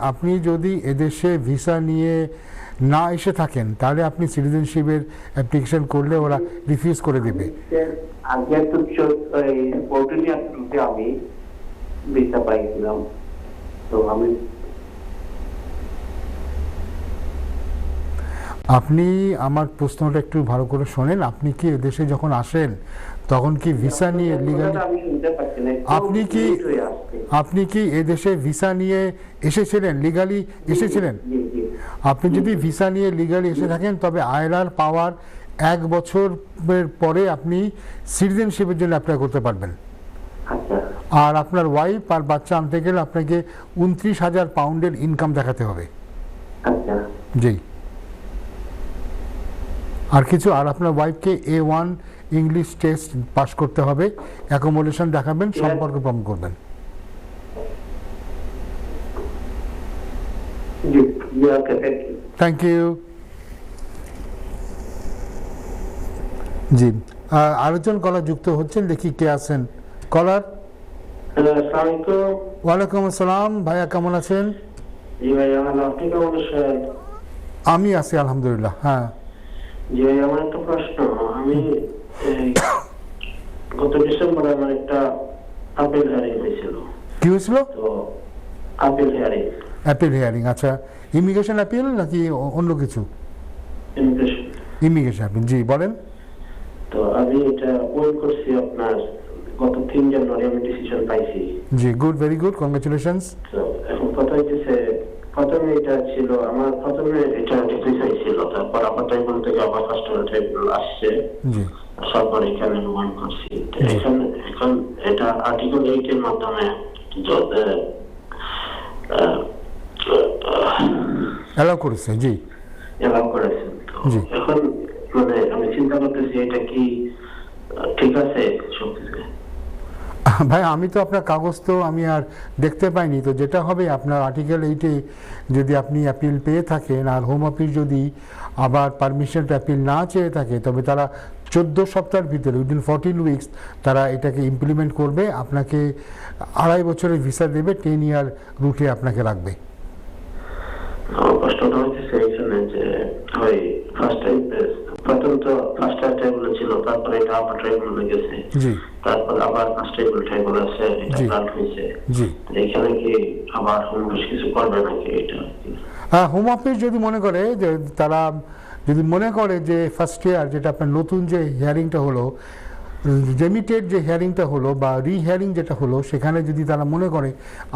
Speaker 1: আপনি যদি এদেশে ভিসা নিয়ে না এসে থাকেন তাহলে আপনি সিটিজেনশিপের অ্যাপ্লিকেশন করলে ওরা রিফিউজ করে দেবে।
Speaker 2: আগে তো 14 ইয়ার্স রুটে আমি ভিসা পাইছিলাম, তো আমি
Speaker 1: আপনি আমার প্রশ্নটা একটু ভালো করে শোনেন। আপনি কি এদেশে যখন আসেন তখন কি ভিসা নিয়ে লিগালি আপনি কি এদেশে ভিসা নিয়ে এসেছিলেন, লিগালি এসেছিলেন? আপনি যদি ভিসা নিয়ে লিগালি এসে থাকেন তবে আইএলআর পাওয়ার 1 বছরের পরে আপনি সিটিজেনশিপের জন্য অ্যাপ্লাই করতে পারবেন। আর আপনার ওয়াইফ আর বাচ্চা আনতে গেলে আপনাকে 29,000 পাউন্ডের ইনকাম দেখাতে হবে। জি, আর কিছু? আর আপনার ওয়াইফকে A1 ইংলিশ টেস্ট পাস করতে হবে, অ্যাকোমোডেশন দেখাবেন, সম্পর্ক প্রমাণ করবেন। Thank you. জি, আরেকজন কলার যুক্ত হচ্ছেন, দেখি কে আছেন। কলার, ওয়ালাইকুম আসসালাম। ভাইয়া কেমন আছেন? আমি আছি আলহামদুলিল্লাহ। হ্যাঁ
Speaker 3: জি ভাই, আমার একটা প্রশ্ন। আমি গত ডিসেম্বরে আমার একটা আপিল হিয়ারিং হয়েছিল।
Speaker 1: কি হয়েছিল?
Speaker 3: তো আপিল হিয়ারিং।
Speaker 1: অ্যাপিল হিয়ারিং, আচ্ছা। ইমিগ্রেশন অ্যাপিল নাকি অন্য কিছু? ইমিগ্রেশন অ্যাপিল, জি বলেন।
Speaker 3: তো আমি এটা ওয়েট করছি, আপনার গত 3 জানুয়ারি আমি ডিসিশন পাইছি।
Speaker 1: জি, গুড, ভেরি গুড, কংগ্রাচুলেশনস।
Speaker 3: তো এখন কথা হচ্ছে, প্রথমে এটা ছিল আমার, প্রথমে এটা ডিসিশন ছিল, তারপর আবার ট্রাইব্যুনাল থেকে আবার কাস্টমার ট্রাইব্যুনাল আসছে। জি, তারপর এখানে অনুমান করছি। এখন এটা আর্টিকেল 8 এর মাধ্যমে
Speaker 1: অ্যালাউ করেছে। জি,
Speaker 3: অ্যালাউ করেছেন। জি, এখন মানে আমি চিন্তা করতেছি এটা কি ঠিক আছে সবকিছু?
Speaker 1: ভাই, আমি তো আপনার কাগজ তো আমি আর দেখতে পাইনি, তো যেটা হবে আপনার আর্টিকেল 8-এ যদি আপনি অ্যাপিল পেয়ে থাকেন আর হোম অফিস যদি আবার পারমিশন অ্যাপিল না চেয়ে থাকে, তবে তারা 14 সপ্তাহের ভিতরে, উইদিন 14 উইকস তারা এটাকে ইমপ্লিমেন্ট করবে, আপনাকে 2.5 বছরের ভিসা দেবে, 10 ইয়ার রুটে আপনাকে রাখবে।
Speaker 3: প্রশ্নটা হচ্ছে এইখানে যে ওই ফার্স্ট টাইম প্রথম তো ফার্স্ট ট্রাইব্যুনাল ছিল, তারপরে এটা আবার ট্রাইব্যুনালে গেছে। জি, তারপর আবার ফার্স্ট ট্রাইব্যুনাল আছে, এটা গ্রান্ট হয়েছে। জি, এখানে কি আবার হোম অফিস কিছু করবে নাকি এটা?
Speaker 1: হ্যাঁ, হোম অফিস যদি মনে করে যে তারা যদি মনে করে যে ফার্স্ট ইয়ার যেটা আপনার নতুন যে হিয়ারিংটা হলো, রেমিটেড যে হিয়ারিংটা হলো বা রিহিয়ারিং যেটা হলো, সেখানে যদি তারা মনে করে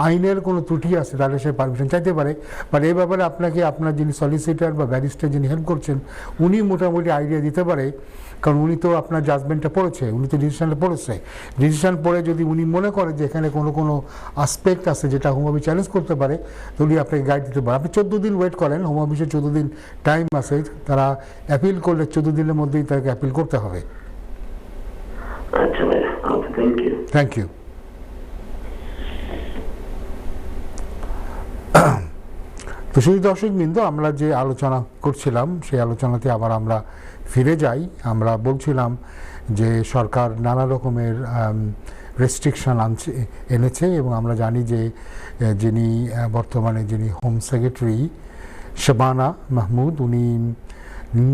Speaker 1: আইনের কোনো ত্রুটি আছে তাহলে সে পারমিশন চাইতে পারে। বাট এই ব্যাপারে আপনাকে আপনার যিনি সলিসিটার বা ব্যারিস্টার যিনি হেল্প করছেন উনি মোটামুটি আইডিয়া দিতে পারে, কারণ উনি তো আপনার জাজমেন্টটা পড়েছে, উনি তো ডিসিশনটা পড়েছে। ডিসিশন পড়ে যদি উনি মনে করে যে এখানে কোনো আসপেক্ট আছে যেটা হোম অফিস চ্যালেঞ্জ করতে পারে, তো উনি আপনাকে গাইড দিতে পারে। আপনি 14 দিন ওয়েট করেন, হোম অফিসে 14 দিন টাইম আছে, তারা অ্যাপিল করলে 14 দিনের মধ্যেই তাকে অ্যাপিল করতে হবে।
Speaker 3: আচ্ছা ভাই, okay, thank you.
Speaker 1: Thank you. তো শুধু দর্শকবৃন্দ, আমরা যে আলোচনা করছিলাম সেই আলোচনাতে আবার আমরা ফিরে যাই। আমরা বলছিলাম যে সরকার নানা রকমের রেস্ট্রিকশন এনেছে, এবং আমরা জানি যে যিনি বর্তমানে যিনি হোম সেক্রেটারি শাবানা মাহমুদ, উনি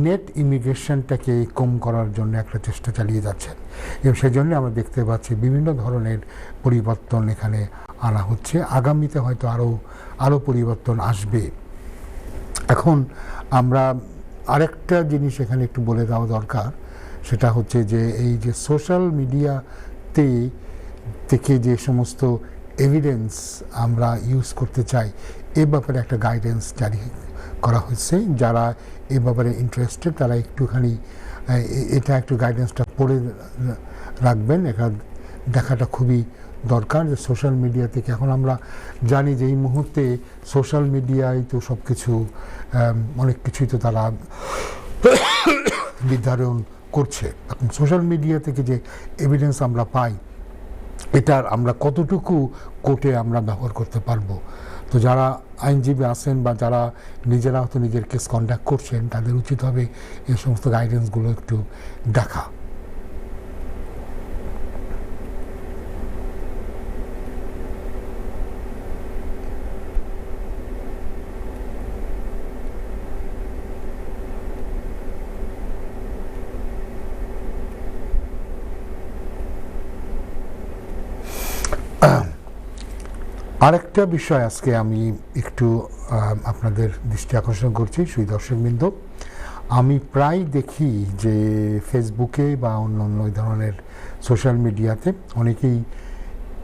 Speaker 1: নেট ইমিগ্রেশনটাকে কম করার জন্য একটা চেষ্টা চালিয়ে যাচ্ছেন, এবং সেজন্য আমরা দেখতে পাচ্ছি বিভিন্ন ধরনের পরিবর্তন এখানে আনা হচ্ছে। আগামীতে হয়তো আরও পরিবর্তন আসবে। এখন আমরা আরেকটা জিনিস এখানে একটু বলে দেওয়া দরকার, সেটা হচ্ছে যে এই যে সোশ্যাল মিডিয়াতে থেকে যে সমস্ত এভিডেন্স আমরা ইউজ করতে চাই এ ব্যাপারে একটা গাইডেন্স জারি করা হয়েছে। যারা এ ব্যাপারে ইন্টারেস্টেড তারা একটুখানি এটা একটু গাইডেন্সটা পড়ে রাখবেন। এটা দেখাটা খুবই দরকার যে সোশ্যাল মিডিয়া থেকে এখন আমরা জানি যে এই মুহূর্তে সোশ্যাল মিডিয়ায় তো সব কিছু অনেক কিছুই তো তারা নির্ধারণ করছে। এখন সোশ্যাল মিডিয়া থেকে যে এভিডেন্স আমরা পাই এটার আমরা কতটুকু কোর্টে আমরা ব্যবহার করতে পারবো। তো যারা আইনজীবী আছেন বা যারা নিজেরা হয়তো নিজের কেস কন্ডাক্ট করছেন তাদের উচিত হবে এই সমস্ত গাইডেন্সগুলো একটু দেখা। আরেকটা বিষয় আজকে আমি একটু আপনাদের দৃষ্টি আকর্ষণ করছি সুই দর্শকবৃন্দ, আমি প্রায় দেখি যে ফেসবুকে বা অন্য ধরনের সোশ্যাল মিডিয়াতে অনেকেই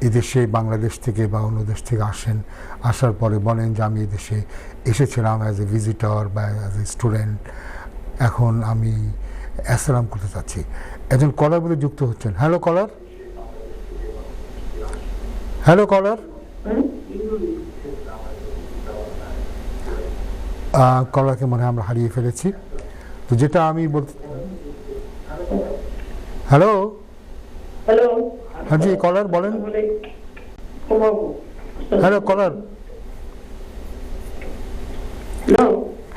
Speaker 1: এদেশে বাংলাদেশ থেকে বা অন্য দেশ থেকে আসার পরে বলেন যে আমি এদেশে এসেছিলাম অ্যাজ এ ভিজিটর বা অ্যাজ এ স্টুডেন্ট, এখন আমি অ্যাসালাম করতে চাচ্ছি। একজন কলার মধ্যে যুক্ত হচ্ছেন। হ্যালো কলার, হ্যালো কলার, কলারকে মনে হয় আমরা হারিয়ে ফেলেছি। তো যেটা আমি বলতে, হ্যালো
Speaker 5: হ্যালো,
Speaker 1: হ্যাঁ জি কলার বলেন। হ্যালো কলার,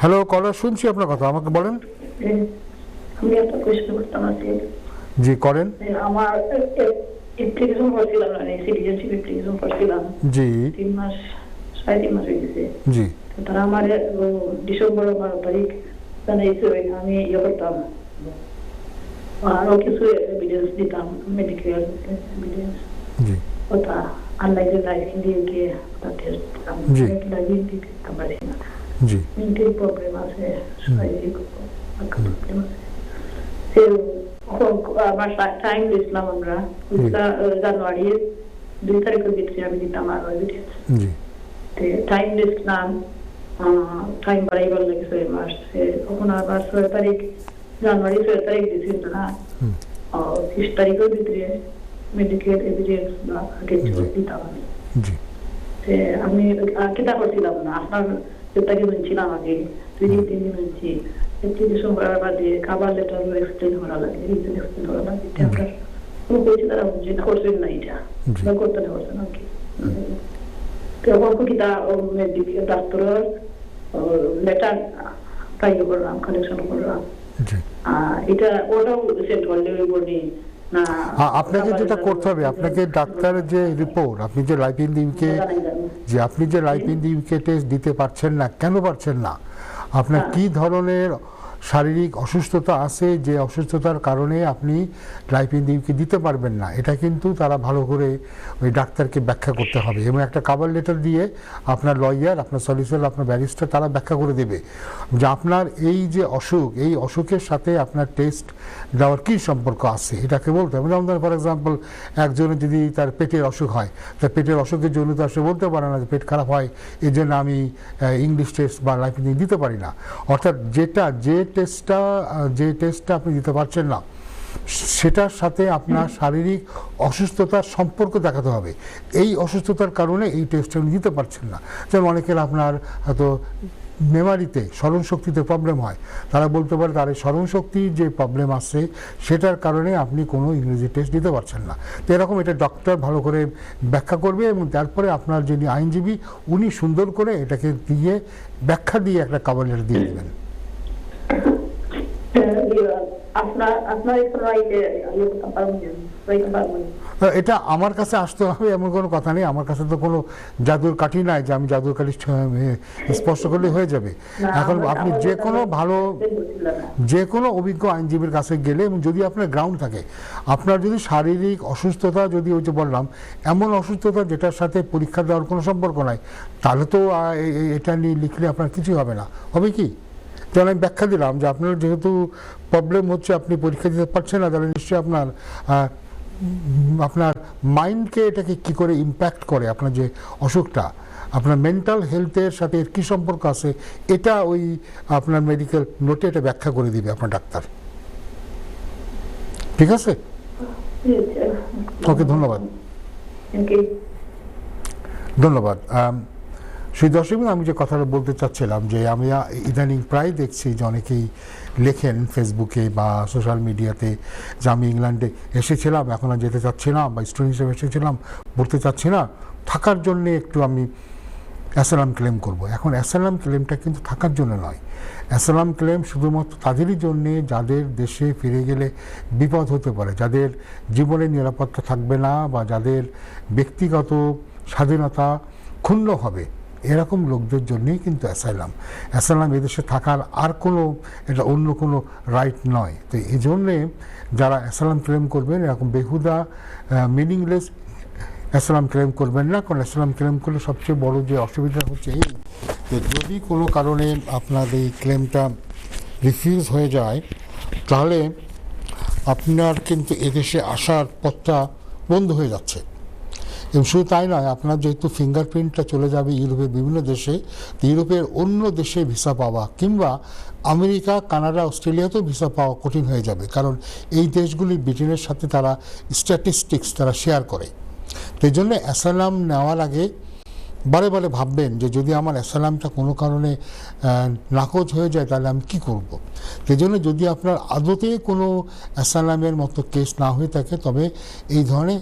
Speaker 1: হ্যালো কলার, শুনছি আপনার কথা, আমাকে বলেন।
Speaker 5: আমি একটা প্রশ্ন করতাম আজকে।
Speaker 1: জি করেন।
Speaker 5: আমার অ্যাপ্লিকেশন করছিলাম না, সিটিজেনশিপ অ্যাপ্লিকেশন করছিলাম।
Speaker 1: জি
Speaker 5: 3 মাস 3.5 মাস হয়ে গেছে।
Speaker 1: জি
Speaker 5: তারা আমার ডিসেম্বর 12 তারিখ জানাইছে আমি ইয়ে করতাম, আরো কিছু এভিডেন্স দিতাম, মেডিকেল এভিডেন্স,
Speaker 1: জি
Speaker 5: ওটা আনলাইনে লাইফ দিয়ে গিয়ে ওটা টেস্ট দিতাম, লাগিয়ে দিতে পারি না।
Speaker 1: জি
Speaker 5: মেন্টাল প্রবলেম আছে, শারীরিক প্রবলেম আছে। আমার টাইম দিয়েছিলাম আমরা জানুয়ারির 2 তারিখের ভিতরে আমি দিতাম আরো এভিডেন্স।
Speaker 1: জি
Speaker 5: টাইম দিয়েছিলাম, টাইম বাড়াইবার লাগছে মাস, তখন আবার 6 তারিখ জানুয়ারি 6 তারিখ দিয়েছিল না, 30 তারিখের ভিতরে মেডিকেল এভিডেন্স বা আগে দিতাম আমি।
Speaker 1: জি
Speaker 5: আমি কেটা করছিলাম না, আপনার যেটাকে শুনছিলাম আগে 2 দিন 3 দিন শুনছি, অ্যাপ্লিকেশন করার বাদে কাভার লেটার এক্সপ্লেন করা লাগে, রিজন এক্সপ্লেন করা লাগে। আমরা কোনো বলছি তারা যেটা করছেন না, এটা করতে পারছেন আর কি। তখন কিতা মেডিকেল ডাক্তারের লেটার ট্রাই করলাম, কালেকশন করলাম। এটা ওটাও সেন্ড করলে বলি না,
Speaker 1: আপনাকে যেটা করতে হবে, আপনাকে ডাক্তারের যে রিপোর্ট, আপনি যে লাইফ ইন দি ইউকে, যে আপনি যে life in the UK test দিতে পারছেন না, কেন পারছেন না, আপনার কি ধরনের শারীরিক অসুস্থতা আছে যে অসুস্থতার কারণে আপনি লাইফ ইন দি ইউকে দিতে পারবেন না, এটা কিন্তু তারা ভালো করে ওই ডাক্তারকে ব্যাখ্যা করতে হবে। এবং একটা কভার লেটার দিয়ে আপনার লয়ার, আপনার সলিসিটর, আপনার ব্যারিস্টার তারা ব্যাখ্যা করে দেবে যে আপনার এই যে অসুখ, এই অসুখের সাথে আপনার টেস্ট দেওয়ার কী সম্পর্ক আছে, এটাকে বলতে হবে। যেমন ফর এক্সাম্পল একজনের যদি তার পেটের অসুখ হয়, তার পেটের অসুখের জন্য তো সে বলতে পারে না যে পেট খারাপ হয় এই জন্য আমি ইংলিশ টেস্ট বা লাইফ ইন দিতে পারি না। অর্থাৎ যে টেস্টটা আপনি দিতে পারছেন না সেটার সাথে আপনার শারীরিক অসুস্থতার সম্পর্ক দেখাতে হবে। এই অসুস্থতার কারণে এই টেস্টটা আপনি দিতে পারছেন না। যেমন অনেকের আপনার হয়তো মেমারিতে, স্মরণশক্তিতে প্রবলেম হয়, তারা বলতে পারে তার এই স্মরণশক্তির যে প্রবলেম আছে সেটার কারণে আপনি কোনো ইংরেজি টেস্ট দিতে পারছেন না। তো এরকম এটা ডক্টর ভালো করে ব্যাখ্যা করবে এবং তারপরে আপনার যিনি আইনজীবী উনি সুন্দর করে এটাকে দিয়ে ব্যাখ্যা দিয়ে একটা কভার লেটার দিয়ে দেবেন। এটা আমার কাছে আসতে হবে এমন কোনো কথা নেই, আমার কাছে তো কোনো জাদুর কাঠি নাই যে আমি জাদুর কাঠি স্পষ্ট করলে হয়ে যাবে। এখন আপনি যে কোনো অভিজ্ঞ আইনজীবীর কাছে গেলে, এবং যদি আপনার গ্রাউন্ড থাকে, আপনার যদি শারীরিক অসুস্থতা, যদি ওই যে বললাম এমন অসুস্থতা যেটার সাথে পরীক্ষা দেওয়ার কোনো সম্পর্ক নাই, তাহলে তো এটা নিয়ে লিখলে আপনার কিছুই হবে না। হবে কি, যেমন আমি ব্যাখ্যা দিলাম যে আপনার যেহেতু প্রবলেম হচ্ছে, আপনি পরীক্ষা দিতে পারছেন না, তাহলে নিশ্চয়ই আপনার আপনার মাইন্ডকে এটাকে কি করে ইম্প্যাক্ট করে, আপনার যে অসুখটা, আপনার মেন্টাল হেলথের সাথে এর কী সম্পর্ক আছে, এটা ওই আপনার মেডিকেল নোটে এটা ব্যাখ্যা করে দিবে আপনার ডাক্তার। ঠিক আছে, ওকে, ধন্যবাদ। ধন্যবাদ। সেই দর্শক, আমি যে কথাটা বলতে চাচ্ছিলাম যে আমি ইদানিং প্রায় দেখছি যে অনেকেই লেখেন ফেসবুকে বা সোশ্যাল মিডিয়াতে যে আমি ইংল্যান্ডে এসেছিলাম, এখন আর যেতে চাচ্ছি না, বা স্টুডেন্ট হিসেবে এসেছিলাম, পড়তে চাচ্ছি না, থাকার জন্যে একটু আমি অ্যাসাইলাম ক্লেম করব। এখন অ্যাসাইলাম ক্লেমটা কিন্তু থাকার জন্য নয়, অ্যাসাইলাম ক্লেম শুধুমাত্র তাদেরই জন্যে যাদের দেশে ফিরে গেলে বিপদ হতে পারে, যাদের জীবনের নিরাপত্তা থাকবে না, বা যাদের ব্যক্তিগত স্বাধীনতা ক্ষুণ্ণ হবে, এরকম লোকদের জন্যই কিন্তু অ্যাসাইলাম এদেশে থাকার আর কোনো, এটা অন্য কোনো রাইট নয়। তো এই জন্যে যারা অ্যাসাইলাম ক্লেম করবেন, এরকম বেহুদা মিনিংলেস অ্যাসাইলাম ক্লেম করবেন না। কারণ অ্যাসাইলাম ক্লেম করলে সবচেয়ে বড় যে অসুবিধা হচ্ছে এই যে যদি কোনো কারণে আপনার এই ক্লেমটা রিফিউজ হয়ে যায়, তাহলে আপনার কিন্তু এদেশে আসার পথটা বন্ধ হয়ে যাচ্ছে। এবং শুধু তাই নয়, আপনার যেহেতু ফিঙ্গারপ্রিন্টটা চলে যাবে ইউরোপের বিভিন্ন দেশে, ইউরোপের অন্য দেশে ভিসা পাওয়া, কিংবা আমেরিকা, কানাডা, অস্ট্রেলিয়াতেও ভিসা পাওয়া কঠিন হয়ে যাবে। কারণ এই দেশগুলি ব্রিটেনের সাথে তারা স্ট্যাটিস্টিক্স তারা শেয়ার করে। তো এই জন্য অ্যাসাইলাম নেওয়ার আগে বারে বারে ভাববেন যে যদি আমার অ্যাসাইলামটা কোনো কারণে নাকচ হয়ে যায়, তাহলে আমি কী করব। সেই জন্য যদি আপনার আদতে কোনো অ্যাসাইলামের মতো কেস না হয়ে থাকে, তবে এই ধরনের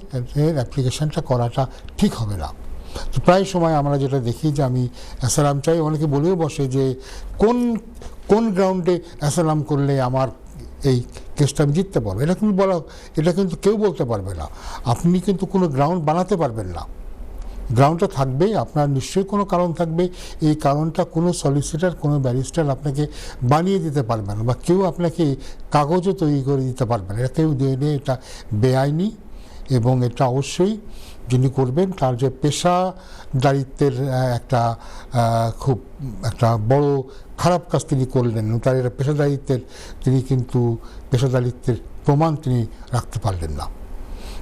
Speaker 1: অ্যাপ্লিকেশানটা করাটা ঠিক হবে না। তো প্রায় সময় আমরা যেটা দেখি যে আমি অ্যাসাইলাম চাই, অনেকে বলেও বসে যে কোন গ্রাউন্ডে অ্যাসাইলাম করলে আমার এই কেসটা আমি জিততে পারবো। এটা কিন্তু কেউ বলতে পারবে না। আপনি কিন্তু কোনো গ্রাউন্ড বানাতে পারবেন না। গ্রাউন্ডটা থাকবে, আপনার নিশ্চয়ই কোনো কারণ থাকবে, এই কারণটা কোনো সলিসিটার, কোনো ব্যারিস্টার আপনাকে বানিয়ে দিতে পারবে না, বা কেউ আপনাকে কাগজও তৈরি করে দিতে পারবে না। এটা কেউ দিয়ে নিয়ে, এটা বেআইনি, এবং এটা অবশ্যই যিনি করবেন তার যে পেশাদারিত্বের খুব একটা বড় খারাপ কাজ তিনি করলেন, তার এটা পেশাদারিত্বের প্রমাণ তিনি রাখতে পারলেন না।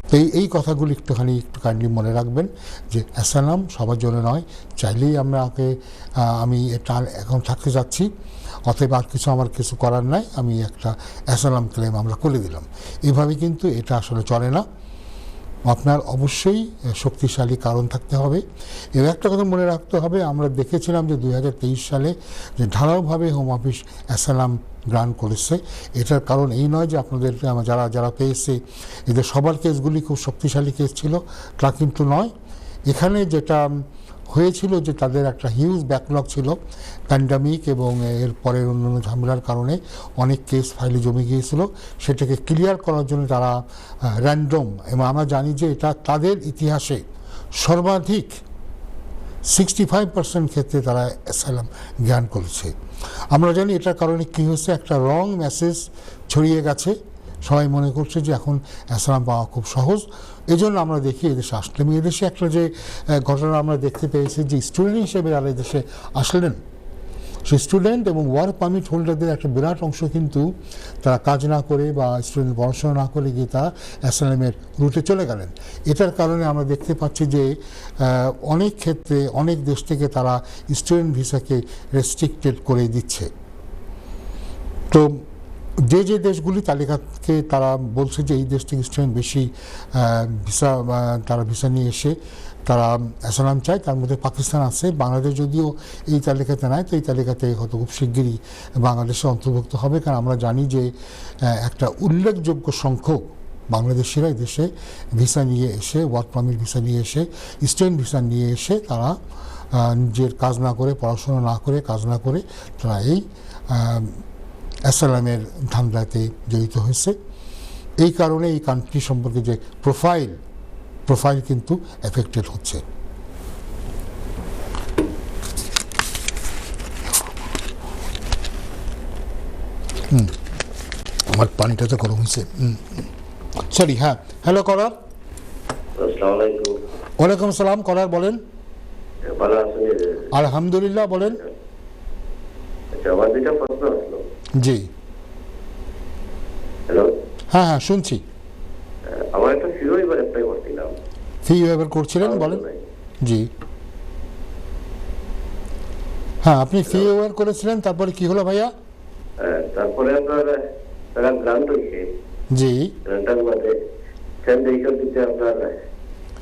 Speaker 1: তো এই কথাগুলি একটু কাইন্ডলি মনে রাখবেন যে অ্যাসাইলাম সবার জন্য নয়। চাইলেই আমি এটা এখন থাকতে যাচ্ছি, অতএব আর আমার কিছু করার নাই, আমি একটা অ্যাসাইলাম ক্লেম আমরা করে দিলাম, এভাবে কিন্তু এটা আসলে চলে না। আপনার অবশ্যই শক্তিশালী কারণ থাকতে হবে। এবং একটা কথা মনে রাখতে হবে, আমরা দেখেছিলাম যে 2023 সালে যে ঢালাওভাবে হোম অফিস অ্যাসাইলাম গ্রান্ট করেছে। এটার কারণ এই নয় যে আপনাদের যারা পেয়েছে এদের সবার কেসগুলি খুব শক্তিশালী কেস ছিল, তা কিন্তু নয়। এখানে যেটা হয়েছিল যে তাদের একটা হিউজ ব্যাকলগ ছিল, প্যান্ডামিক এবং এর পরের অন্যান্য ঝামেলার কারণে অনেক কেস ফাইলে জমে গিয়েছিল। সেটাকে ক্লিয়ার করার জন্য তারা র্যান্ডম, এবং আমরা জানি যে এটা তাদের ইতিহাসে সর্বাধিক 65% ক্ষেত্রে তারা অ্যাসাইলাম গ্রান্ট করেছে। আমরা জানি এটার কারণে কী হয়েছে, একটা রং মেসেজ ছড়িয়ে গেছে, সবাই মনে করছে যে এখন অ্যাসাইলাম পাওয়া খুব সহজ। এজন্য আমরা দেখি এদেশে আসলাম। এদেশে একটা যে ঘটনা আমরা দেখতে পেয়েছি যে স্টুডেন্ট হিসেবে যারা এদেশে আসলেন, সেই স্টুডেন্ট এবং ওয়ার্ক পারমিট হোল্ডারদের একটা বিরাট অংশ কিন্তু তারা কাজ না করে বা স্টুডেন্ট পড়াশোনা না করে গিয়ে তারা অ্যাসাইলামের রুটে চলে গেলেন। এটার কারণে আমরা দেখতে পাচ্ছি যে অনেক ক্ষেত্রে অনেক দেশ থেকে তারা স্টুডেন্ট ভিসাকে রেস্ট্রিক্টেড করে দিচ্ছে। তো যে দেশগুলি তালিকাকে তারা বলছে যে এই দেশ থেকে স্টুডেন্ট বেশি ভিসা নিয়ে এসে তারা অ্যাসাইলাম চায়, তার মধ্যে পাকিস্তান আছে। বাংলাদেশ যদিও এই তালিকাতে নাই, তো এই তালিকাতে হয়তো খুব শিগগিরই বাংলাদেশে অন্তর্ভুক্ত হবে। কারণ আমরা জানি যে একটা উল্লেখযোগ্য সংখ্যক বাংলাদেশিরা এই দেশে ভিসা নিয়ে এসে, ওয়ার্ক পারমিট ভিসা নিয়ে এসে, স্টুডেন্ট ভিসা নিয়ে এসে তারা নিজের কাজ না করে, পড়াশোনা না করে, কাজ না করে তারা এই অ্যাসাইলামের ধান্দাতে জড়িত হয়েছে। এই কারণে এই কান্ট্রি সম্পর্কে যে প্রোফাইল কিন্তু এফেক্টেড হচ্ছে। আমার পানিটা তো গরম হয়েছে। সরি, হ্যাঁ, হ্যালো করার।
Speaker 3: আসসালামু আলাইকুম।
Speaker 1: ওয়ালাইকুম আসসালাম। করার বলেন।
Speaker 3: ভালো আছেন?
Speaker 1: আলহামদুলিল্লাহ, বলেন।
Speaker 3: আচ্ছা, আমার দুইটা প্রশ্ন আসলো।
Speaker 1: জি,
Speaker 3: হ্যালো।
Speaker 1: হ্যাঁ, শুনছি।
Speaker 3: আমার একটা ফিরোজ
Speaker 2: ওয়েভার অ্যাপ্লাই করছিলাম।
Speaker 1: ফি ওয়েভার করছিলেন বলেন? জি হ্যাঁ, আপনি ফি ওয়েভার করেছিলেন, তারপরে কি হলো ভাইয়া?
Speaker 2: তারপরে আপনার তারা গ্রান্ট হয়েছে।
Speaker 1: জি
Speaker 2: গ্রান্টার মধ্যে সেন ভেহিকল দিতে আপনার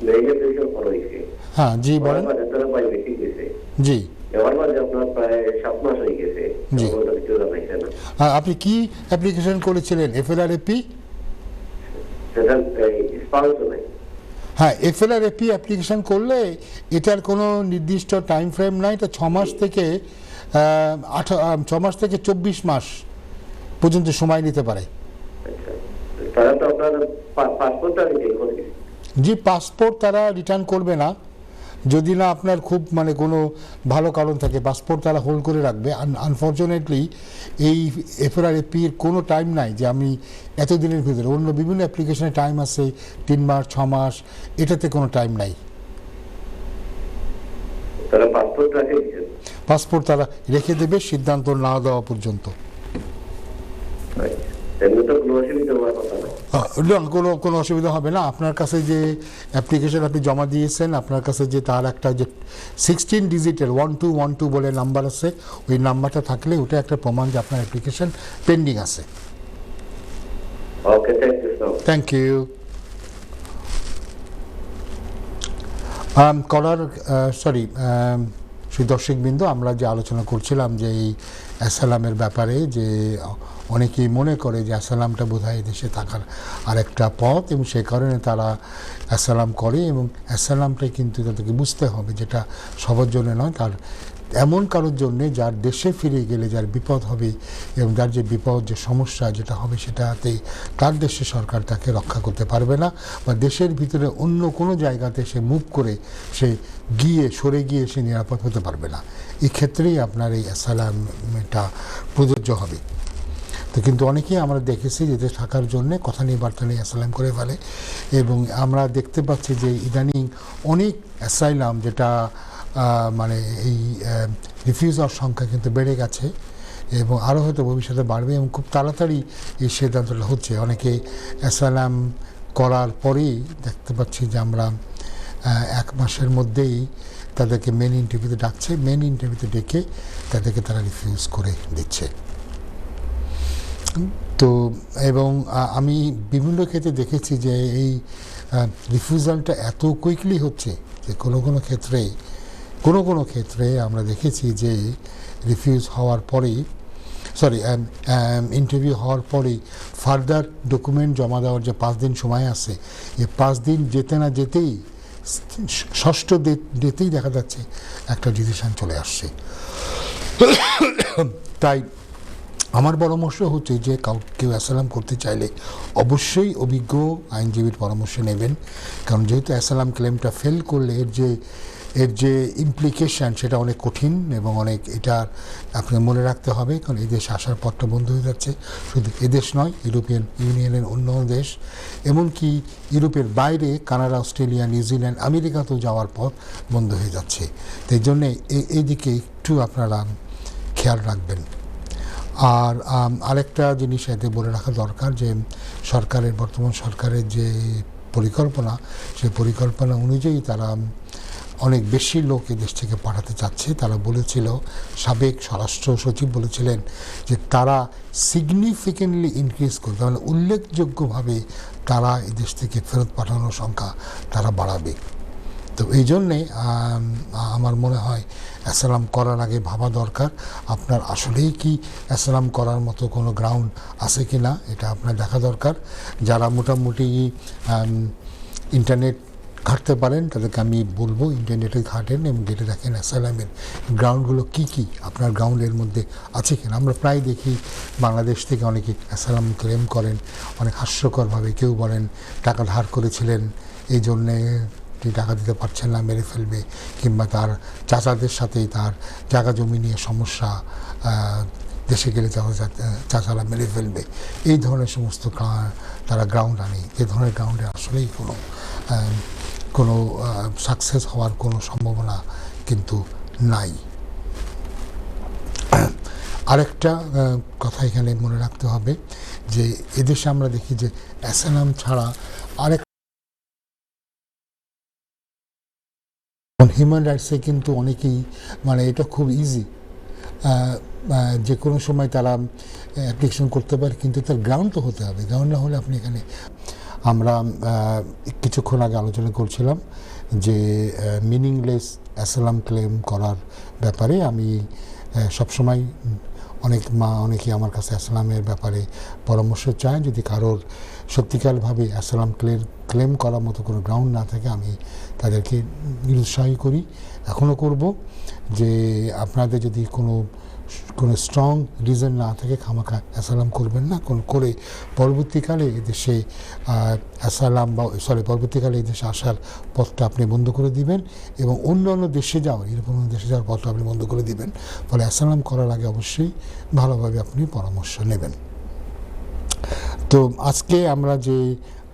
Speaker 2: ভেহিকল খরচ হয়েছে।
Speaker 1: হ্যাঁ জি বলেন।
Speaker 2: তারা পাই বেশি গেছে।
Speaker 1: জি
Speaker 2: এবার মাঝে আপনার প্রায় 7 মাস হয়ে গেছে।
Speaker 1: জি। আপনি কি অ্যাপ্লিকেশন করেছিলেন? FLRAP?
Speaker 2: সেটা স্পাউস নাই।
Speaker 1: হ্যাঁ, FLRAP অ্যাপ্লিকেশন করলে এটার কোনো নির্দিষ্ট টাইম ফ্রেম নাই। এটা 6 মাস থেকে 24 মাস পর্যন্ত সময় নিতে পারে।
Speaker 2: আচ্ছা, তারা তো আপনার পাসপোর্টটা রিটার্ন করবে।
Speaker 1: জি, পাসপোর্ট তারা রিটার্ন করবে না যদি না আপনার খুব মানে কোনো ভালো কারণ থাকে। পাসপোর্ট তারা হোল্ড করে রাখবে। আনফর্চুনেটলি এই FLRAP-র কোনো টাইম নাই যে আমি এতদিনের ভিতরে, অন্য বিভিন্ন অ্যাপ্লিকেশনে টাইম আছে 3 মাস 6 মাস, এটাতে কোনো টাইম নাই।
Speaker 2: তারা পাসপোর্ট রাখে দিয়েছে।
Speaker 1: পাসপোর্ট তারা রেখে দেবে সিদ্ধান্ত না দেওয়া পর্যন্ত।
Speaker 2: এমনি তো কোনো অসুবিধা হওয়ার কথা না।
Speaker 1: কোনো অসুবিধা হবে না। আপনার কাছে যে অ্যাপ্লিকেশন আপনি জমা দিয়েছেন, আপনার কাছে যে তার একটা যে 16 ডিজিটের 1212 বলে নাম্বার আছে, ওই নাম্বারটা থাকলে ওটা একটা প্রমাণ যে আপনার অ্যাপ্লিকেশন পেন্ডিং আছে।
Speaker 2: Okay, thank you sir.
Speaker 1: Thank you. দর্শকবৃন্দ, আমরা যে আলোচনা করছিলাম যে এই অ্যাসালামের ব্যাপারে, যে অনেকেই মনে করে যে অ্যাসালামটা বোধহয় দেশে থাকার আরেকটা পথ, এবং সেই কারণে তারা অ্যাসালাম করে, এবং অ্যাসালামটাই কিন্তু তাদেরকে বুঝতে হবে যেটা সবার জন্য নয়, তার এমন কারোর জন্যে যার দেশে ফিরে গেলে যার বিপদ হবে, এবং যার যে বিপদ, যে সমস্যা যেটা হবে সেটাতে তার দেশে সরকার তাকে রক্ষা করতে পারবে না, বা দেশের ভিতরে অন্য কোনো জায়গাতে সে মুভ করে সে সরে গিয়ে সে নিরাপদ হতে পারবে না। এই ক্ষেত্রেই আপনার এই অ্যাসালামটা প্রযোজ্য হবে। তো কিন্তু অনেকেই আমরা দেখেছি যে দেশে থাকার জন্যে কথা নিয়ে বার্তা নিয়ে অ্যাসাইলাম করে ফেলে, এবং আমরা দেখতে পাচ্ছি যে ইদানিং অনেক অ্যাসাইলাম যেটা মানে এই রিফিউজার সংখ্যা কিন্তু বেড়ে গেছে, এবং আরও হয়তো ভবিষ্যতে বাড়বে, এবং খুব তাড়াতাড়ি এই সিদ্ধান্তটা হচ্ছে। অনেকে অ্যাসাইলাম করার পরেই দেখতে পাচ্ছি যে আমরা 1 মাসের মধ্যেই তাদেরকে মেন ইন্টারভিউতে ডাকছে, মেন ইন্টারভিউতে ডেকে তাদেরকে তারা রিফিউজ করে দিচ্ছে। তো এবং আমি বিভিন্ন ক্ষেত্রে দেখেছি যে এই রিফিউজালটা এত কুইকলি হচ্ছে যে কোনো কোনো ক্ষেত্রে আমরা দেখেছি যে রিফিউজ হওয়ার পরেই ইন্টারভিউ হওয়ার পরেই ফার্দার ডকুমেন্ট জমা দেওয়ার যে 5 দিন সময় আছে, এই 5 দিন যেতে না যেতেই 6ষ্ঠ ডেতেই দেখা যাচ্ছে একটা ডিসিশন চলে আসছে। তাই আমার পরামর্শ হচ্ছে যে কেউ অ্যাসালাম করতে চাইলে অবশ্যই অভিজ্ঞ আইনজীবীর পরামর্শ নেবেন, কারণ যেহেতু অ্যাসালাম ক্লেমটা ফেল করলে এর যে ইমপ্লিকেশান সেটা অনেক কঠিন, এবং অনেক এটার আপনাকে মনে রাখতে হবে, কারণ এই দেশে আসার পথটা বন্ধ হয়ে যাচ্ছে। শুধু এদেশ নয়, ইউরোপিয়ান ইউনিয়নের অন্য দেশ, এমনকি ইউরোপের বাইরে কানাডা, অস্ট্রেলিয়া, নিউজিল্যান্ড, আমেরিকাতেও যাওয়ার পথ বন্ধ হয়ে যাচ্ছে। তাই জন্যে এই দিকে একটু আপনারা খেয়াল রাখবেন। আর আরেকটা জিনিস এতে বলে রাখা দরকার যে বর্তমান সরকারের যে পরিকল্পনা, সেই পরিকল্পনা অনুযায়ী তারা অনেক বেশি লোক এদেশ থেকে পাঠাতে চাচ্ছে। তারা বলেছিল, সাবেক স্বরাষ্ট্র সচিব বলেছিলেন যে তারা সিগনিফিকেন্টলি ইনক্রিজ করবে, মানে উল্লেখযোগ্যভাবে তারা এদেশ থেকে ফেরত পাঠানোর সংখ্যা তারা বাড়াবে। তো এই জন্যে আমার মনে হয় অ্যাসালাম করার আগে ভাবা দরকার আপনার আসলেই কি অ্যাসালাম করার মতো কোনো গ্রাউন্ড আছে কি না, এটা আপনার দেখা দরকার। যারা মোটামুটি ইন্টারনেট ঘাঁটতে পারেন তাদেরকে আমি বলবো ইন্টারনেটে ঘাঁটেন এবং ঘেঁটে দেখেন অ্যাসালামের গ্রাউন্ডগুলো কী কী আপনার গ্রাউন্ডের মধ্যে আছে কিনা। আমরা প্রায় দেখি বাংলাদেশ থেকে অনেকে অ্যাসালাম ক্লেম করেন অনেক হাস্যকরভাবে। কেউ বলেন টাকা ধার করেছিলেন, এই জন্যে টাকা দিতে পারছেন না, মেরে ফেলবে, কিংবা তার চাচাদের সাথেই তার জায়গা জমি নিয়ে সমস্যা, দেশে গেলে চাচারা মেরে ফেলবে, এই ধরনের সমস্ত তারা গ্রাউন্ড আনে। এই ধরনের গ্রাউন্ডে আসলেই কোনো সাকসেস হওয়ার কোনো সম্ভাবনা কিন্তু নাই। আরেকটা কথা এখানে মনে রাখতে হবে যে এদেশে আমরা দেখি যে অ্যাসালাম ছাড়া আরেক হিউম্যান রাইটসে কিন্তু অনেকেই মানে এটা খুব ইজি, যে কোনো সময় তারা অ্যাপ্লিকেশন করতে পারে, কিন্তু তার গ্রাউন্ড তো হতে হবে। গ্রাউন্ড না হলে আপনি এখানে, আমরা কিছুক্ষণ আগে আলোচনা করছিলাম যে মিনিংলেস অ্যাসাইলাম ক্লেম করার ব্যাপারে। আমি সবসময় অনেকেই আমার কাছে অ্যাসাইলামের ব্যাপারে পরামর্শ চায়। যদি কারোর সত্যিকারভাবে অ্যাসাইলাম ক্লেম করার মতো কোনো গ্রাউন্ড না থাকে, আমি তাদেরকে নিরুৎসাহী করি, এখনও করব, যে আপনাদের যদি কোনো স্ট্রং রিজন না থাকে খামাখা অ্যাসাইলাম করবেন না, করে পরবর্তীকালে এদেশে অ্যাসাইলাম পরবর্তীকালে এদেশে আসার পথটা আপনি বন্ধ করে দিবেন, এবং অন্য দেশে যাওয়ার, এরকম দেশে যাওয়ার পথটা আপনি বন্ধ করে দিবেন। ফলে অ্যাসাইলাম করার আগে অবশ্যই ভালোভাবে আপনি পরামর্শ নেবেন। তো আজকে আমরা যে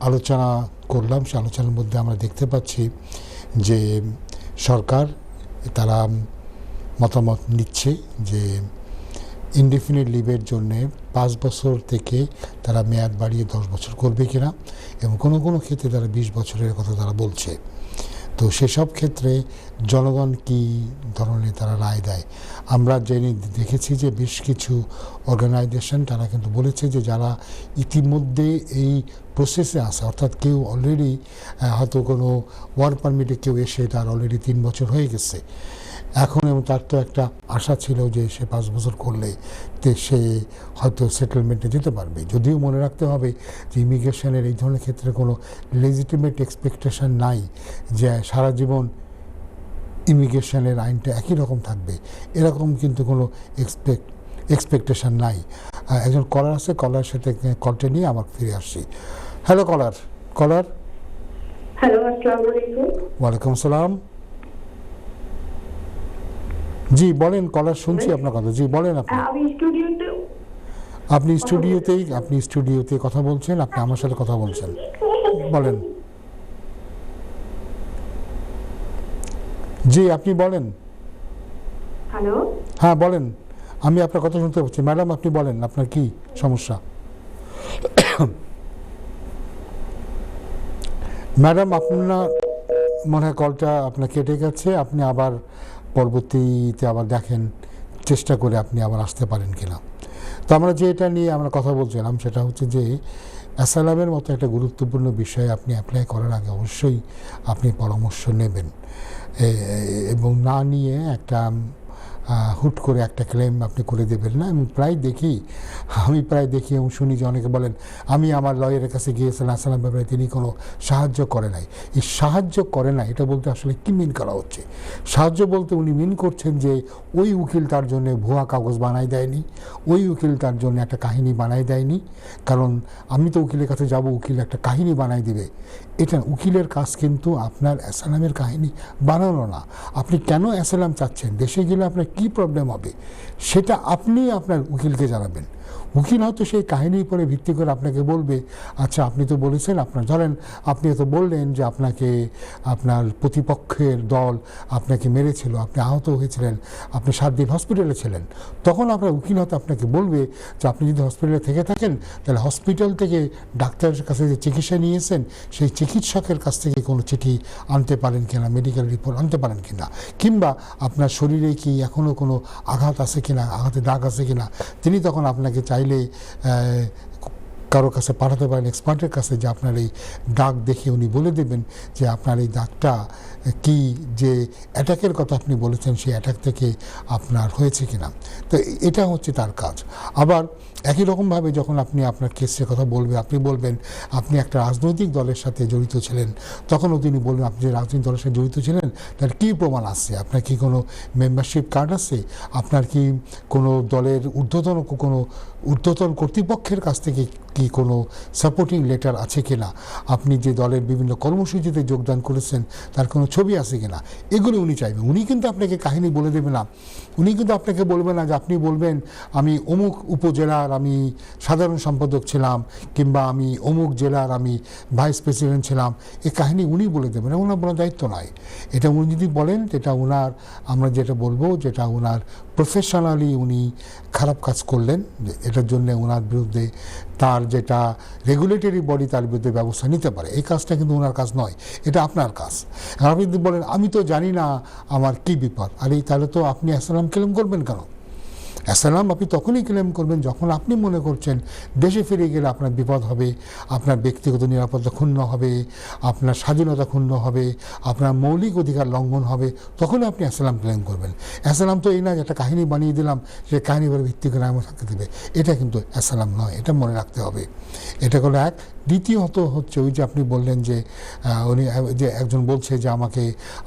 Speaker 1: আলোচনা করলাম, সে আলোচনার মধ্যে আমরা দেখতে পাচ্ছি যে সরকার তারা মতামত নিচ্ছে যে ইনডেফিনিট লিভের জন্যে 5 বছর থেকে তারা মেয়াদ বাড়িয়ে 10 বছর করবে কিনা, এবং কোনো ক্ষেত্রে তারা 20 বছরের কথা তারা বলছে। তো সেসব ক্ষেত্রে জনগণ কী ধরনের তারা রায় দেয়। আমরা দেখেছি যে বেশ কিছু অর্গানাইজেশন তারা কিন্তু বলেছে যে যারা ইতিমধ্যে এই প্রসেসে আছে, অর্থাৎ কেউ অলরেডি হয়তো কোনো ওয়ার্ক পারমিটে কেউ এসে তার অলরেডি 3 বছর হয়ে গেছে এখন, এবং তার তো একটা আশা ছিল যে সে 5 বছর করলে সে হয়তো সেটেলমেন্টে যেতে পারবে। যদিও মনে রাখতে হবে যে ইমিগ্রেশনের এই ধরনের ক্ষেত্রে কোনো লেজিটিমেট এক্সপেকটেশন নাই যে সারা জীবন ইমিগ্রেশনের আইনটা একই রকম থাকবে, এরকম কিন্তু কোনো এক্সপেকটেশন নাই। একজন কলার আছে, কলার সাথে কলটা নিয়ে আবার ফিরে আসছি। হ্যালো কলার।
Speaker 5: হ্যালো, আসসালামু আলাইকুম।
Speaker 1: ওয়ালাইকুম আসসালাম। জি বলেন কলার, শুনছি আপনার কথা। জি বলেন। আপনি স্টুডিওতে কথা বলছেন, আপনি আমার সাথে কথা বলছেন, বলেন। জি আপনি বলেন।
Speaker 5: হ্যালো,
Speaker 1: হ্যাঁ বলেন, আমি আপনার কথা শুনতে পাচ্ছি। ম্যাডাম আপনি বলেন, আপনার কি সমস্যা? ম্যাডাম আপনার মনে হয় কলটা আপনার কেটে গেছে, আপনি আবার পরবর্তীতে আবার দেখেন, চেষ্টা করে আপনি আবার আসতে পারেন কিনা। তো আমরা যে এটা নিয়ে আমরা কথা বলছিলাম সেটা হচ্ছে যে অ্যাসাইলামের মতো একটা গুরুত্বপূর্ণ বিষয় আপনি অ্যাপ্লাই করার আগে অবশ্যই আপনি পরামর্শ নেবেন, এবং না নিয়ে একটা হুট করে একটা ক্লেম আপনি করে দেবেন না। আমি প্রায় দেখি এবং শুনি যে অনেকে বলেন আমি আমার লয়ারের কাছে গিয়েছিলাম অ্যাসাইলাম ব্যাপারে, তিনি কোনো সাহায্য করে নাই। এই সাহায্য করে না এটা বলতে আসলে কী মিন করা হচ্ছে? সাহায্য বলতে উনি মিন করছেন যে ওই উকিল তার জন্য ভুয়া কাগজ বানাই দেয়নি, ওই উকিল তার জন্য একটা কাহিনী বানাই দেয়নি। কারণ আমি তো উকিলের কাছে যাব, উকিল একটা কাহিনী বানাই দেবে। এটা উকিলের কাজ কিন্তু আপনার অ্যাসাইলামের কাহিনী বানানো না। আপনি কেন অ্যাসাইলাম চাচ্ছেন, দেশে গেলে আপনার কী প্রবলেম হবে, সেটা আপনি আপনার উকিলকে জানাবেন। উকিল হয়তো সেই কাহিনীর উপরে ভিত্তি করে আপনাকে বলবে, আচ্ছা আপনি তো বলেছেন, আপনার ধরেন আপনি তো বললেন যে আপনার প্রতিপক্ষের দল আপনাকে মেরেছিল, আপনি আহত হয়েছিলেন, আপনি 7 দিন হসপিটালে ছিলেন। তখন আপনার উকিল হয়তো আপনাকে বলবে যে আপনি যদি হসপিটালে থেকে থাকেন তাহলে হসপিটাল থেকে ডাক্তারের কাছে যে চিকিৎসা নিয়েছেন সেই চিকিৎসকের কাছ থেকে কোনো চিঠি আনতে পারেন কিনা, মেডিকেল রিপোর্ট আনতে পারেন কিনা, কিংবা আপনার শরীরে কি এখনও কোনো আঘাত আছে কিনা, আঘাতে দাগ আছে কিনা। তিনি তখন আপনাকে চাইলে কারোর কাছে পাঠাতে পারেন, এক্সপার্টের কাছে, যে আপনার এই দাগ দেখে উনি বলে দেবেন যে আপনার এই দাগটা কি, যে অ্যাটাকের কথা আপনি বলেছেন সেই অ্যাটাক থেকে আপনার হয়েছে কিনা। তো এটা হচ্ছে তার কাজ। আবার একই রকমভাবে যখন আপনি আপনার কেসের কথা আপনি বলবেন আপনি একটা রাজনৈতিক দলের সাথে জড়িত ছিলেন, তখনও তিনি বলবেন আপনি যে রাজনৈতিক দলের সাথে জড়িত ছিলেন তার কী প্রমাণ আছে, আপনার কি কোনো মেম্বারশিপ কার্ড আছে, আপনার কি কোনো দলের ঊর্ধ্বতন কর্তৃপক্ষের কাছ থেকে কি কোনো সাপোর্টিং লেটার আছে কিনা, আপনি যে দলের বিভিন্ন কর্মসূচিতে যোগদান করেছেন তার কোনো ছবি আছে কিনা, এগুলো উনি চাইবেন। উনি কিন্তু আপনাকে কাহিনী বলে দেবে না, উনি কিন্তু আপনাকে বলবে না যে আপনি বলবেন আমি অমুক উপজেলার আমি সাধারণ সম্পাদক ছিলাম, কিংবা আমি অমুক জেলার আমি ভাইস প্রেসিডেন্ট ছিলাম। এই কাহিনী উনি বলে দেবেন, ওনার কোনো দায়িত্ব নয়। এটা উনি যদি বলেন এটা আমরা যেটা বলবো যেটা ওনার প্রফেশনালি উনি খারাপ কাজ করলেন, এটার জন্য ওনার বিরুদ্ধে তার যেটা রেগুলেটরি বডি তার বিরুদ্ধে ব্যবস্থা নিতে পারে। এই কাজটা কিন্তু ওনার কাজ নয়, এটা আপনার কাজ। আপনি যদি বলেন আমি তো জানি না আমার কি বিপদ, আরে তাহলে তো আপনি অ্যাসালাম ক্লেম করবেন কেন? অ্যাসালাম আপনি তখনই ক্লেম করবেন যখন আপনি মনে করছেন দেশে ফিরে গেলে আপনার বিপদ হবে, আপনার ব্যক্তিগত নিরাপত্তা ক্ষুণ্ণ হবে, আপনার স্বাধীনতা ক্ষুণ্ণ হবে, আপনার মৌলিক অধিকার লঙ্ঘন হবে, তখনই আপনি অ্যাসালাম ক্লেম করবেন। অ্যাসালাম তো এই না যে একটা কাহিনী বানিয়ে দিলাম, সে কাহিনীর উপর ভিত্তি করে আমার থাকতে দেবে, এটা কিন্তু অ্যাসালাম নয়, এটা মনে রাখতে হবে। এটা হলো এক। দ্বিতীয়ত হচ্ছে ওই যে আপনি বললেন যে উনি যে একজন বলছে যে আমাকে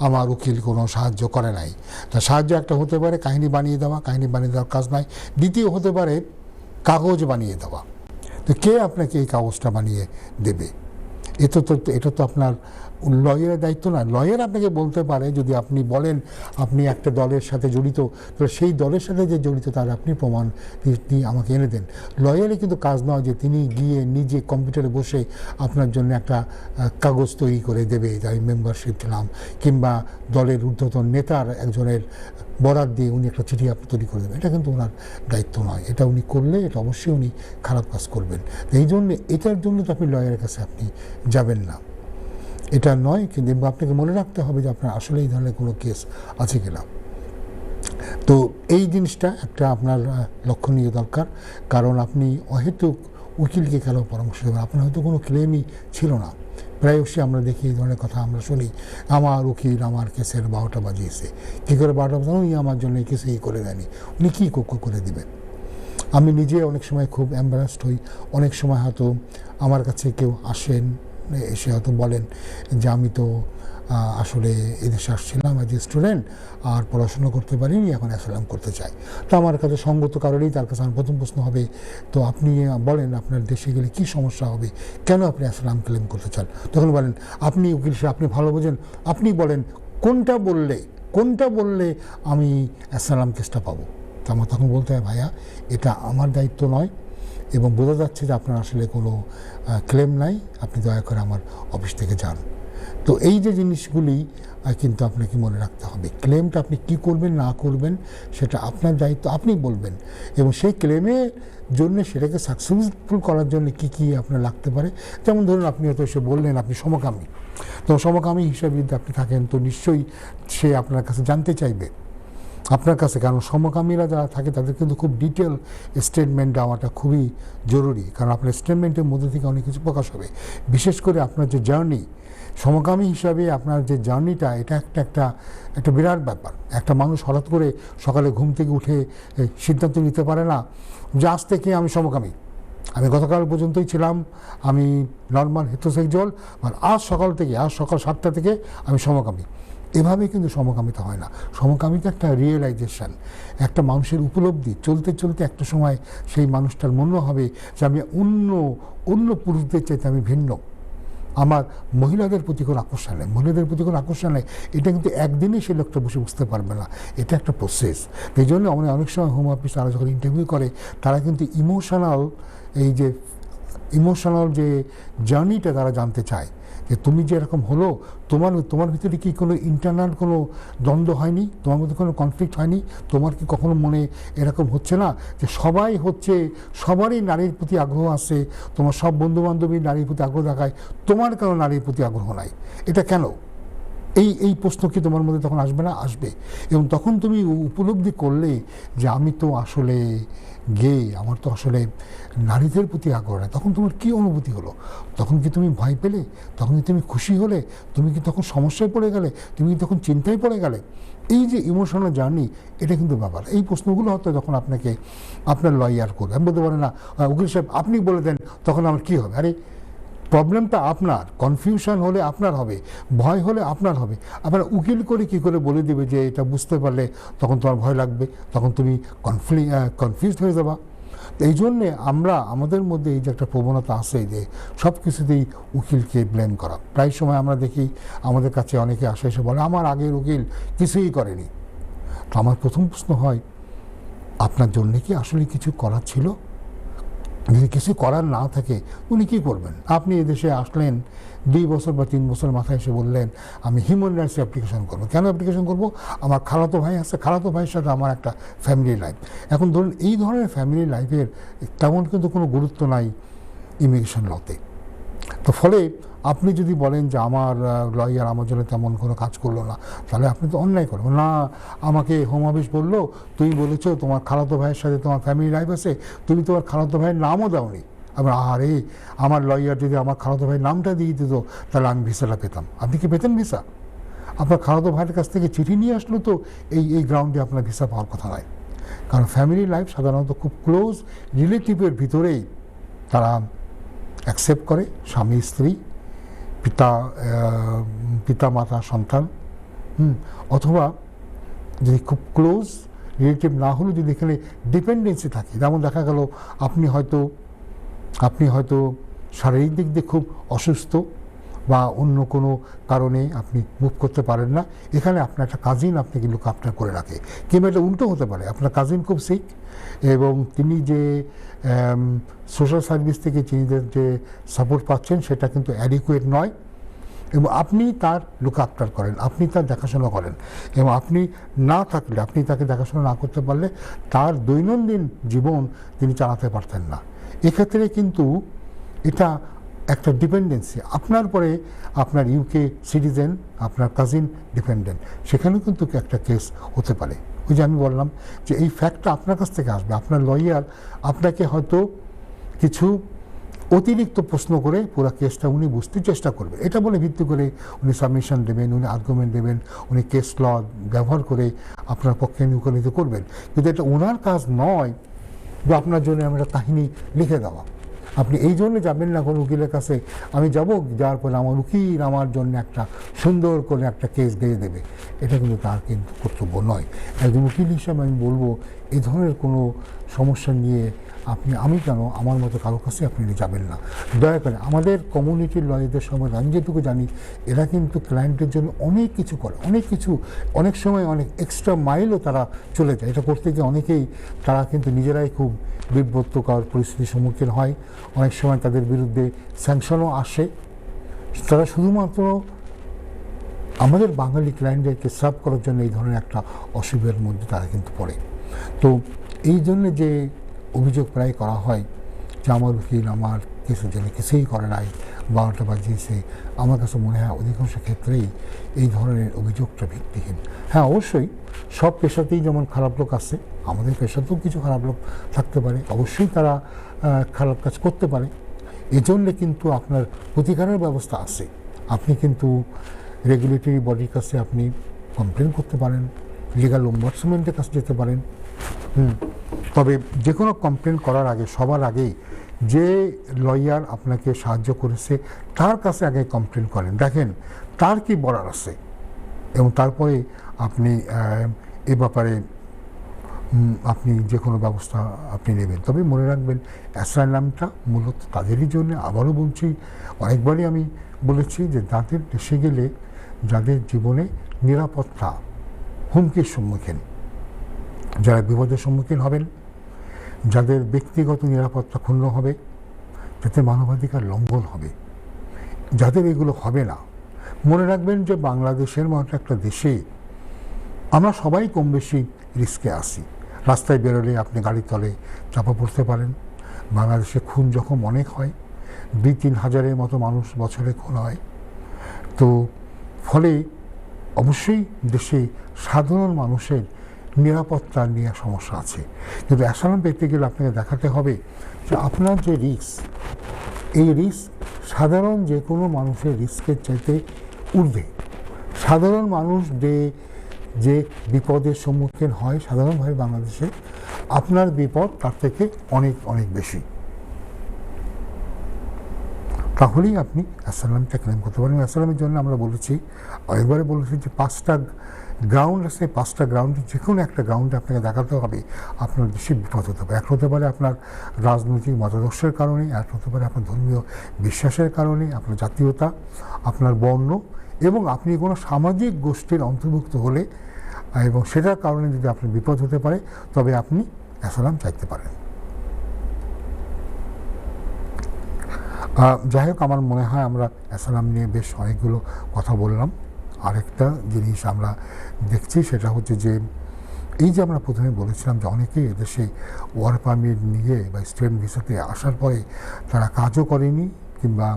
Speaker 1: আমার উকিল কোনো সাহায্য করে নাই। তা সাহায্য একটা হতে পারে কাহিনী বানিয়ে দেওয়া, কাহিনী বানিয়ে দেওয়ার কাজ নয়। দ্বিতীয় হতে পারে কাগজ বানিয়ে দেওয়া। তো কে আপনাকে এই কাগজটা বানিয়ে দেবে? এটা তো আপনার লয়ারের দায়িত্ব না। লয়ার আপনাকে বলতে পারে, যদি আপনি বলেন আপনি একটা দলের সাথে জড়িত, তো সেই দলের সাথে যে জড়িত তার আপনি প্রমাণ তিনি আমাকে এনে দেন। লয়ারে কিন্তু কাজ নয় যে তিনি গিয়ে নিজে কম্পিউটারে বসে আপনার জন্য একটা কাগজ তৈরি করে দেবে যে আমি মেম্বারশিপ ছিলাম, কিংবা দলের ঊর্ধ্বতন নেতার একজনের বরাত দিয়ে উনি একটা চিঠি আপনি তৈরি করে দেবেন। এটা কিন্তু ওনার দায়িত্ব নয়। এটা উনি করলে এটা অবশ্যই উনি খারাপ কাজ করবেন। এই জন্যে এটার জন্য তো আপনি লয়ারের কাছে আপনি যাবেন না, এটা নয়। কিন্তু আপনাকে মনে রাখতে হবে যে আপনার আসলে এই ধরনের কোনো কেস আছে কিনা। তো এই জিনিসটা একটা আপনার লক্ষণীয় দরকার। কারণ আপনি অহেতুক উকিলকে কেন পরামর্শ দেবেন? আপনার হয়তো কোনো ক্লেমই ছিল না। প্রায়শই আমরা দেখি এই ধরনের কথা আমরা শুনি, আমার উকিল আমার কেসের 12টা বাজিয়েছে। কী করে 12টা বাজানো? উনি আমার জন্য কিছুই করে দেয়নি। উনি কী করে দিবেন? আমি নিজে অনেক সময় খুব এম্বারাসড হই। অনেক সময় হয়তো আমার কাছে কেউ আসেন, এসে হয়তো বলেন যে আমি তো আসলে এদেশে আসছিলাম এজ এ স্টুডেন্ট, আর পড়াশোনা করতে পারিনি, এখন অ্যাসালাম করতে চাই। তো আমার কাছে সঙ্গত কারণেই তার কাছে আমার প্রথম প্রশ্ন হবে, তো আপনি বলেন আপনার দেশে গেলে কি সমস্যা হবে, কেন আপনি অ্যাসালাম ক্লেম করতে চান? তখন বলেন আপনি উকিল সাহেব, আপনি ভালো বোঝেন, আপনি বলেন কোনটা বললে আমি অ্যাসালাম কেসটা পাবো। তো আমার তখন বলতে হয়, ভাইয়া এটা আমার দায়িত্ব নয়, এবং বোঝা যাচ্ছে যে আপনার আসলে কোনো ক্লেম নাই, আপনি দয়া করে আমার অফিস থেকে যান। তো এই যে জিনিসগুলি কিন্তু আপনাকে মনে রাখতে হবে। ক্লেমটা আপনি কি করবেন না করবেন সেটা আপনার দায়িত্ব, আপনি বলবেন। এবং সেই ক্লেমের জন্য সেটাকে সাকসেসফুল করার জন্য কি কি আপনার লাগতে পারে। যেমন ধরুন আপনি হয়তো এসে বললেন আপনি সমকামী, তো সমকামী হিসাবে যদি আপনি থাকেন তো নিশ্চয়ই সে আপনার কাছে জানতে চাইবে আপনার কাছে, কারণ সমকামীরা যারা থাকে তাদের কিন্তু খুব ডিটেল স্টেটমেন্ট দেওয়াটা খুবই জরুরি। কারণ আপনার স্টেটমেন্টের মধ্যে থেকে অনেক কিছু প্রকাশ হবে। বিশেষ করে আপনার যে জার্নি, সমকামী হিসাবে আপনার যে জার্নিটা, এটা একটা বিরাট ব্যাপার। একটা মানুষ হঠাৎ করে সকালে ঘুম থেকে উঠে সিদ্ধান্ত নিতে পারে না যে আজ থেকে আমি সমকামী, আমি গতকাল পর্যন্তই ছিলাম আমি নর্মাল হেতেরোসেক্সুয়াল, আর আজ সকাল 7টা থেকে আমি সমকামী। এভাবে কিন্তু সমকামিতা হয় না। সমকামিতা একটা রিয়েলাইজেশন, একটা মানুষের উপলব্ধি। চলতে চলতে একটা সময় সেই মানুষটার মনে হবে যে আমি অন্য পুরুষদের চাইতে আমি ভিন্ন, আমার মহিলাদের প্রতি কোনো আকর্ষণ নেই। এটা কিন্তু একদিনে সে লোকটা বসে বুঝতে পারবে না, এটা একটা প্রসেস। এই জন্য অনেক সময় হোম অফিস তারা যখন ইন্টারভিউ করে, তারা কিন্তু ইমোশনাল যে জার্নিটা তারা জানতে চায়, যে তুমি যে এরকম হলো, তোমার ভিতরে কি কোনো ইন্টারনাল কোনো দ্বন্দ্ব হয়নি, তোমার মধ্যে কোনো কনফ্লিক্ট হয়নি, তোমার কি কখনো মনে এরকম হচ্ছে না যে সবারই নারীর প্রতি আগ্রহ আছে, তোমার সব বন্ধুবান্ধবী নারীর প্রতি আগ্রহ দেখায়, তোমার কেন নারীর প্রতি আগ্রহ নাই, এটা কেন? এই প্রশ্ন কি তোমার মধ্যে তখন আসবে না? আসবে। এবং তখন তুমি উপলব্ধি করলে যে আমি তো আসলে গে, আমার তো আসলে নারীদের প্রতি আগ্রহ নেই, তখন তোমার কী অনুভূতি হলো? তখন কি তুমি ভয় পেলে? তখন কি তুমি খুশি হলে? তুমি কি তখন সমস্যায় পড়ে গেলে? তুমি কি তখন চিন্তায় পড়ে গেলে? এই যে ইমোশনাল জার্নি, এটা কিন্তু ব্যাপার। এই প্রশ্নগুলো হয়তো যখন আপনাকে আপনার লয়ার করবে, আমি বলতে পারি না উকিল সাহেব আপনি বলে দেন, তখন আমার কী হবে? আরে প্রবলেমটা আপনার, কনফিউশন হলে আপনার হবে, ভয় হলে আপনার হবে। আপনার উকিল করে কী করে বলে দেবে যে এটা বুঝতে পারলে তখন তোমার ভয় লাগবে, তখন তুমি কনফিউজড হয়ে যাবা। এই জন্যে আমাদের মধ্যে এই যে একটা প্রবণতা আছে যে সব কিছুতেই উকিলকে ব্লেম করা। প্রায় সময় আমরা দেখি আমাদের কাছে অনেকে এসে বলে আমার আগের উকিল কিছুই করেনি। তো আমার প্রথম প্রশ্ন হয়, আপনার জন্য কি আসলে কিছু করার ছিল? যদি কিছু করার না থাকে উনি কী করবেন? আপনি এদেশে আসলেন 2 বছর বা 3 বছর মাথায় এসে বললেন আমি হিউম্যান রাইটস অ্যাপ্লিকেশন করবো। কেন অ্যাপ্লিকেশন করবো? আমার খালাতো ভাই আছে, খালাতো ভাইয়ের সাথে আমার একটা ফ্যামিলি লাইফ। এখন ধরুন এই ধরনের ফ্যামিলি লাইফের তেমন কিন্তু কোনো গুরুত্ব নাই ইমিগ্রেশন লতে। তো ফলে আপনি যদি বলেন যে আমার লয়ার আমার জন্য তেমন কোনো কাজ করলো না, তাহলে আপনি তো অন্যায় করবেন না। আমাকে হোম অফিস বললো তুমি বলেছো তোমার খালাতো ভাইয়ের সাথে তোমার ফ্যামিলি লাইফ আছে, তুমি তোমার খালাতো ভাইয়ের নামও দাওনি। আবার আরে আমার লয়ার যদি আমার খালাতো ভাইয়ের নামটা দিয়ে দিত তাহলে আমি ভিসাটা পেতাম। আপনি কি পেতেন ভিসা? আপনার খালাতো ভাইয়ের কাছ থেকে চিঠি নিয়ে আসলো তো এই গ্রাউন্ডে আপনার ভিসা পাওয়ার কথা নয়। কারণ ফ্যামিলি লাইফ সাধারণত খুব ক্লোজ রিলেটিভের ভিতরেই তারা অ্যাকসেপ্ট করে, স্বামী স্ত্রী, পিতা মাতা সন্তান, অথবা যদি খুব ক্লোজ রিলেটিভ না হলেও যদি এখানে ডিপেন্ডেন্সি থাকে, যেমন দেখা গেল আপনি হয়তো শারীরিক দিক দিয়ে খুব অসুস্থ বা অন্য কোনো কারণে আপনি মুভ করতে পারেন না, এখানে আপনার একটা কাজিন আপনাকে লুক আফটার করে রাখে। কিংবা এটা উল্টো হতে পারে, আপনার কাজিন খুব সিক এবং তিনি যে সোশ্যাল সার্ভিস থেকে তিনি যে সাপোর্ট পাচ্ছেন সেটা কিন্তু অ্যাডিকুয়েট নয়, এবং আপনি তার লুক আফটার করেন, আপনি তার দেখাশোনা করেন, এবং আপনি না থাকলে, আপনি তাকে দেখাশোনা না করতে পারলে তার দৈনন্দিন জীবন তিনি চালাতে পারতেন না। এক্ষেত্রে কিন্তু এটা একটা ডিপেন্ডেন্সি। আপনার পরে আপনার ইউকে সিটিজেন, আপনার কাজিন ডিপেন্ডেন্ট, সেখানেও কিন্তু একটা কেস হতে পারে। ওই যে আমি বললাম যে এই ফ্যাক্টটা আপনার কাছ থেকে আসবে। আপনার লয়ার আপনাকে হয়তো কিছু অতিরিক্ত প্রশ্ন করে পুরো কেসটা উনি বুঝতে চেষ্টা করবে, এটা বলে ভিত্তি করে উনি সাবমিশন দেবেন, উনি আর্গুমেন্ট দেবেন, উনি কেস ল ব্যবহার করে আপনার পক্ষে উকালতি করবেন। কিন্তু এটা ওনার কাজ নয় যে আপনার জন্য আমরা কাহিনী লিখে দেওয়া। আপনি এই জন্য যাবেন না কোনো উকিলের কাছে, আমি যাব, যাওয়ার পরে আমার উকিল আমার জন্য একটা সুন্দর করে একটা কেস দিয়ে দেবে, এটা কিন্তু তার কিন্তু কর্তব্য নয়। একজন উকিল হিসাবে আমি বলবো এই ধরনের কোনো সমস্যা নিয়ে আমি কেন আমার মতো কারো কাছে আপনি যাবেন না। দয়া করে আমাদের কমিউনিটির লয়ারদের সময় আমি যেটুকু জানি এরা কিন্তু ক্লায়েন্টের জন্য অনেক কিছু করে, অনেক সময় অনেক এক্সট্রা মাইলও তারা চলে যায়। এটা করতে গিয়ে অনেকেই তারা কিন্তু নিজেরাই খুব বিব্রতকর পরিস্থিতির সম্মুখীন হয়, অনেক সময় তাদের বিরুদ্ধে স্যাংশনও আসে। তারা শুধুমাত্র আমাদের বাঙালি ক্লায়েন্টদেরকে সার্ভ করার জন্য এই ধরনের একটা অসুবিধার মধ্যে তারা কিন্তু পড়ে। তো এই জন্য যে অভিযোগ প্রায় করা হয় যে আমার উকিল আমার কেসের জন্য কিছুই করে নাই, 12টা বাজিয়েছে, আমার কাছে মনে হয় অধিকাংশ ক্ষেত্রেই এই ধরনের অভিযোগটা ভিত্তিহীন। হ্যাঁ, অবশ্যই সব পেশাতেই যেমন খারাপ লোক আছে, আমাদের পেশাতেও কিছু খারাপ লোক থাকতে পারে, অবশ্যই তারা খারাপ কাজ করতে পারে। এজন্যে কিন্তু আপনার প্রতিকারের ব্যবস্থা আছে। আপনি কিন্তু রেগুলেটরি বডির কাছে আপনি কমপ্লেন করতে পারেন, লিগাল ওম্বাডসম্যানের কাছে যেতে পারেন। তবে যে কোনো কমপ্লেন করার আগে সবার আগেই যে লয়ার আপনাকে সাহায্য করেছে তার কাছে আগে কমপ্লেন করেন, দেখেন তার কি বলার আছে, এবং তারপরে আপনি এ ব্যাপারে আপনি যে কোনো ব্যবস্থা আপনি নেবেন। তবে মনে রাখবেন অ্যাসাইলামটা মূলত তাদেরই জন্য। আবারও বলছি, অনেকবারই আমি বলেছি যে তাদের দেশে গেলে যাদের জীবনে নিরাপত্তা হুমকির সম্মুখীন, যারা বিপদের সম্মুখীন হবেন, যাদের ব্যক্তিগত নিরাপত্তা ক্ষুণ্ণ হবে, যাতে মানবাধিকার লঙ্ঘন হবে, যাদের এগুলো হবে না। মনে রাখবেন যে বাংলাদেশের মতো একটা দেশে আমরা সবাই কম বেশি রিস্কে আসি। রাস্তায় বেরোলে আপনি গাড়ির তলে চাপা পড়তে পারেন। বাংলাদেশে খুন জখম অনেক হয়, 2-3 হাজারের মতো মানুষ বছরে খুন হয়। তো ফলে অবশ্যই দেশে সাধারণ মানুষের নিরাপত্তা নিয়ে সমস্যা আছে। কিন্তু অ্যাসাইলাম পেতে গেলে আপনাকে দেখাতে হবে যে আপনার যে রিস্ক, এই রিস্ক সাধারণ যে কোনো মানুষের রিস্কের চাইতে ঊর্ধ্বে। সাধারণ মানুষ যে বিপদের সম্মুখীন হয় সাধারণভাবে বাংলাদেশে, আপনার বিপদ তার থেকে অনেক অনেক বেশি। তাহলেই আপনি অ্যাসাইলামটা ক্লেম করতে পারেন। অ্যাসাইলামের জন্য আমরা বলেছি, অনেকবারে বলেছি যে 5টা গ্রাউন্ড আছে, 5টা গ্রাউন্ডে যে কোনো একটা গ্রাউন্ডে আপনাকে দেখাতে হবে আপনার বেশি বিপদ হতে পারে। একটা হতে পারে আপনার রাজনৈতিক মতাদর্শের কারণে, একটা হতে পারে আপনার ধর্মীয় বিশ্বাসের কারণে, আপনার জাতীয়তা, আপনার বর্ণ, এবং আপনি কোনো সামাজিক গোষ্ঠীর অন্তর্ভুক্ত হলে এবং সেটার কারণে যদি আপনার বিপদ হতে পারে তবে আপনি অ্যাসাইলাম চাইতে পারেন। যাই হোক, আমার মনে হয় আমরা অ্যাসালাম নিয়ে বেশ অনেকগুলো কথা বললাম। আরেকটা জিনিস আমরা দেখছি সেটা হচ্ছে যে এই যে আমরা প্রথমে বলেছিলাম যে অনেকেই এদেশে ওয়ার্ক পারমিট নিয়ে বা স্টুডেন্ট ভিসাতে আসার পরে তারা কাজও করেনি কিংবা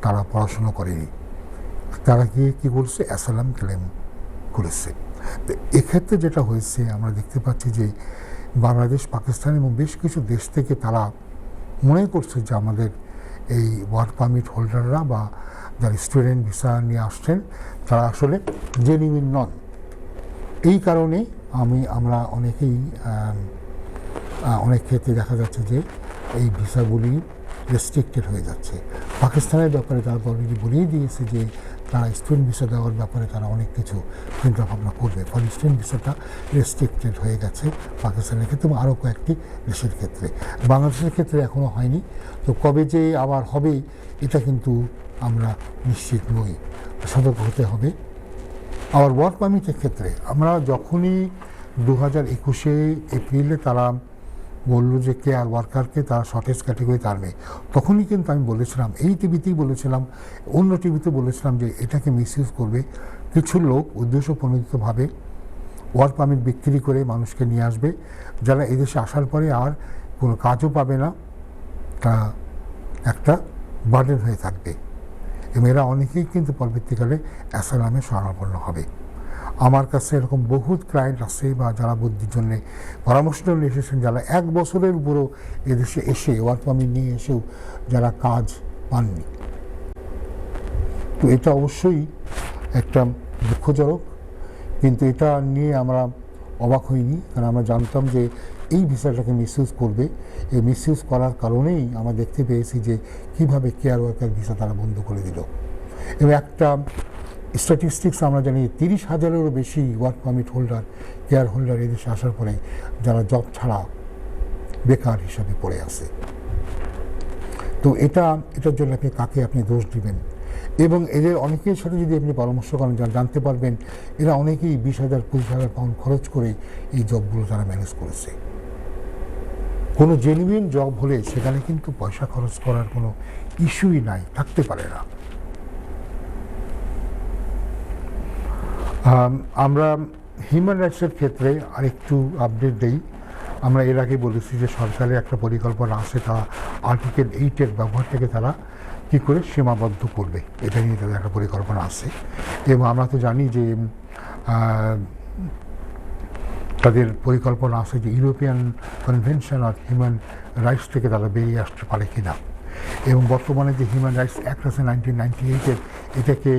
Speaker 1: তারা পড়াশুনো করেনি, তারা গিয়ে কী করছে, অ্যাসালাম ক্লেম করেছে। তো এক্ষেত্রে যেটা হয়েছে আমরা দেখতে পাচ্ছি যে বাংলাদেশ, পাকিস্তান এবং বেশ কিছু দেশ থেকে তারা মনে করছে যে আমাদের এই ওয়ার্ক পারমিট হোল্ডাররা বা যারা স্টুডেন্ট ভিসা নিয়ে আসছেন তারা আসলে জেনুইন নন। এই কারণে আমরা অনেকেই অনেক ক্ষেত্রে দেখা যাচ্ছে যে এই ভিসাগুলি রেস্ট্রিক্টেড হয়ে যাচ্ছে। পাকিস্তানের ব্যাপারে তারা অলরেডি বলেই দিয়েছে যে তারা স্টুডেন্ট ভিসা দেওয়ার ব্যাপারে তারা অনেক কিছু চিন্তাভাবনা করবে, ফলে স্টুডেন্ট ভিসাটা রেস্ট্রিক্টেড হয়ে গেছে পাকিস্তানের ক্ষেত্রে এবং আরও কয়েকটি দেশের ক্ষেত্রে। বাংলাদেশের ক্ষেত্রে এখনও হয়নি, তো কবে যে আবার হবে এটা কিন্তু আমরা নিশ্চিত নই, সতর্ক হতে হবে। আবার ওয়ার্ক পারমিটের ক্ষেত্রে আমরা যখনই 2021 এপ্রিলে তারা বললো যে কেয়ার ওয়ার্কারকে তারা শর্টেজ ক্যাটেগরি টানবে, তখনই কিন্তু আমি বলেছিলাম, এই টিভিতেই বলেছিলাম, অন্য টিভিতে বলেছিলাম যে এটাকে মিসইউজ করবে কিছু লোক উদ্দেশ্যপ্রণোদিতভাবে ওয়ার্ক পারমিট বিক্রি করে মানুষকে নিয়ে আসবে, যারা এদেশে আসার পরে আর কোনো কাজও পাবে না, তা একটা বার্ডেন হয়ে থাকবে এবং এরা অনেকেই কিন্তু পরবর্তীকালে অ্যাসালামে শরণাপন্ন হবে। আমার কাছে এরকম বহুত ক্লায়েন্ট আছে বা যারা বুদ্ধির জন্য পরামর্শ জন্য এসেছেন, যারা 1 বছরের উপরও এদেশে এসে ওয়ার্ক পারমিট নিয়ে এসেও যারা কাজ পাননি। তো এটা অবশ্যই একটা দুঃখজনক, কিন্তু এটা নিয়ে আমরা অবাক হইনি, কারণ আমরা জানতাম যে এই ভিসাটাকে মিসইউজ করবে। এই মিসইউজ করার কারণেই আমরা দেখতে পেয়েছি যে কীভাবে কেয়ার ওয়ার্কার ভিসা তারা বন্ধ করে দিল। এবং একটা স্ট্যাটিস্টিক্স আমরা জানি 30,000-এরও বেশি work permit holder, care holder এদেশে আসার পরে যারা জব ছাড়া বেকার হিসাবে পড়ে আছে। তো এটার জন্য আপনি দোষ দিবেন? এবং এদের অনেকের সাথে যদি আপনি পরামর্শ করেন, জানতে পারবেন এরা অনেকেই 20,000 25,000 পাউন্ড খরচ করে এই জবগুলো তারা ম্যানেজ করেছে। কোনো জেনুইন জব হলে সেখানে কিন্তু পয়সা খরচ করার কোনো ইস্যুই নাই, থাকতে পারে না। আমরা হিউম্যান রাইটসের ক্ষেত্রে আরেকটু আপডেট দেই। আমরা এর আগে বলেছি যে সরকারের একটা পরিকল্পনা আছে, তারা আর্টিকেল 8-এর ব্যবহারটাকে তারা কী করে সীমাবদ্ধ করবে, এটা নিয়ে তাদের একটা পরিকল্পনা আছে। এবং আমরা তো জানি যে তাদের পরিকল্পনা আছে যে European convention of human rights থেকে তারা বেরিয়ে আসতে পারে কিনা। এবং বর্তমানে যে হিউম্যান রাইটস অ্যাক্ট আছে 1998-এর, এটাকে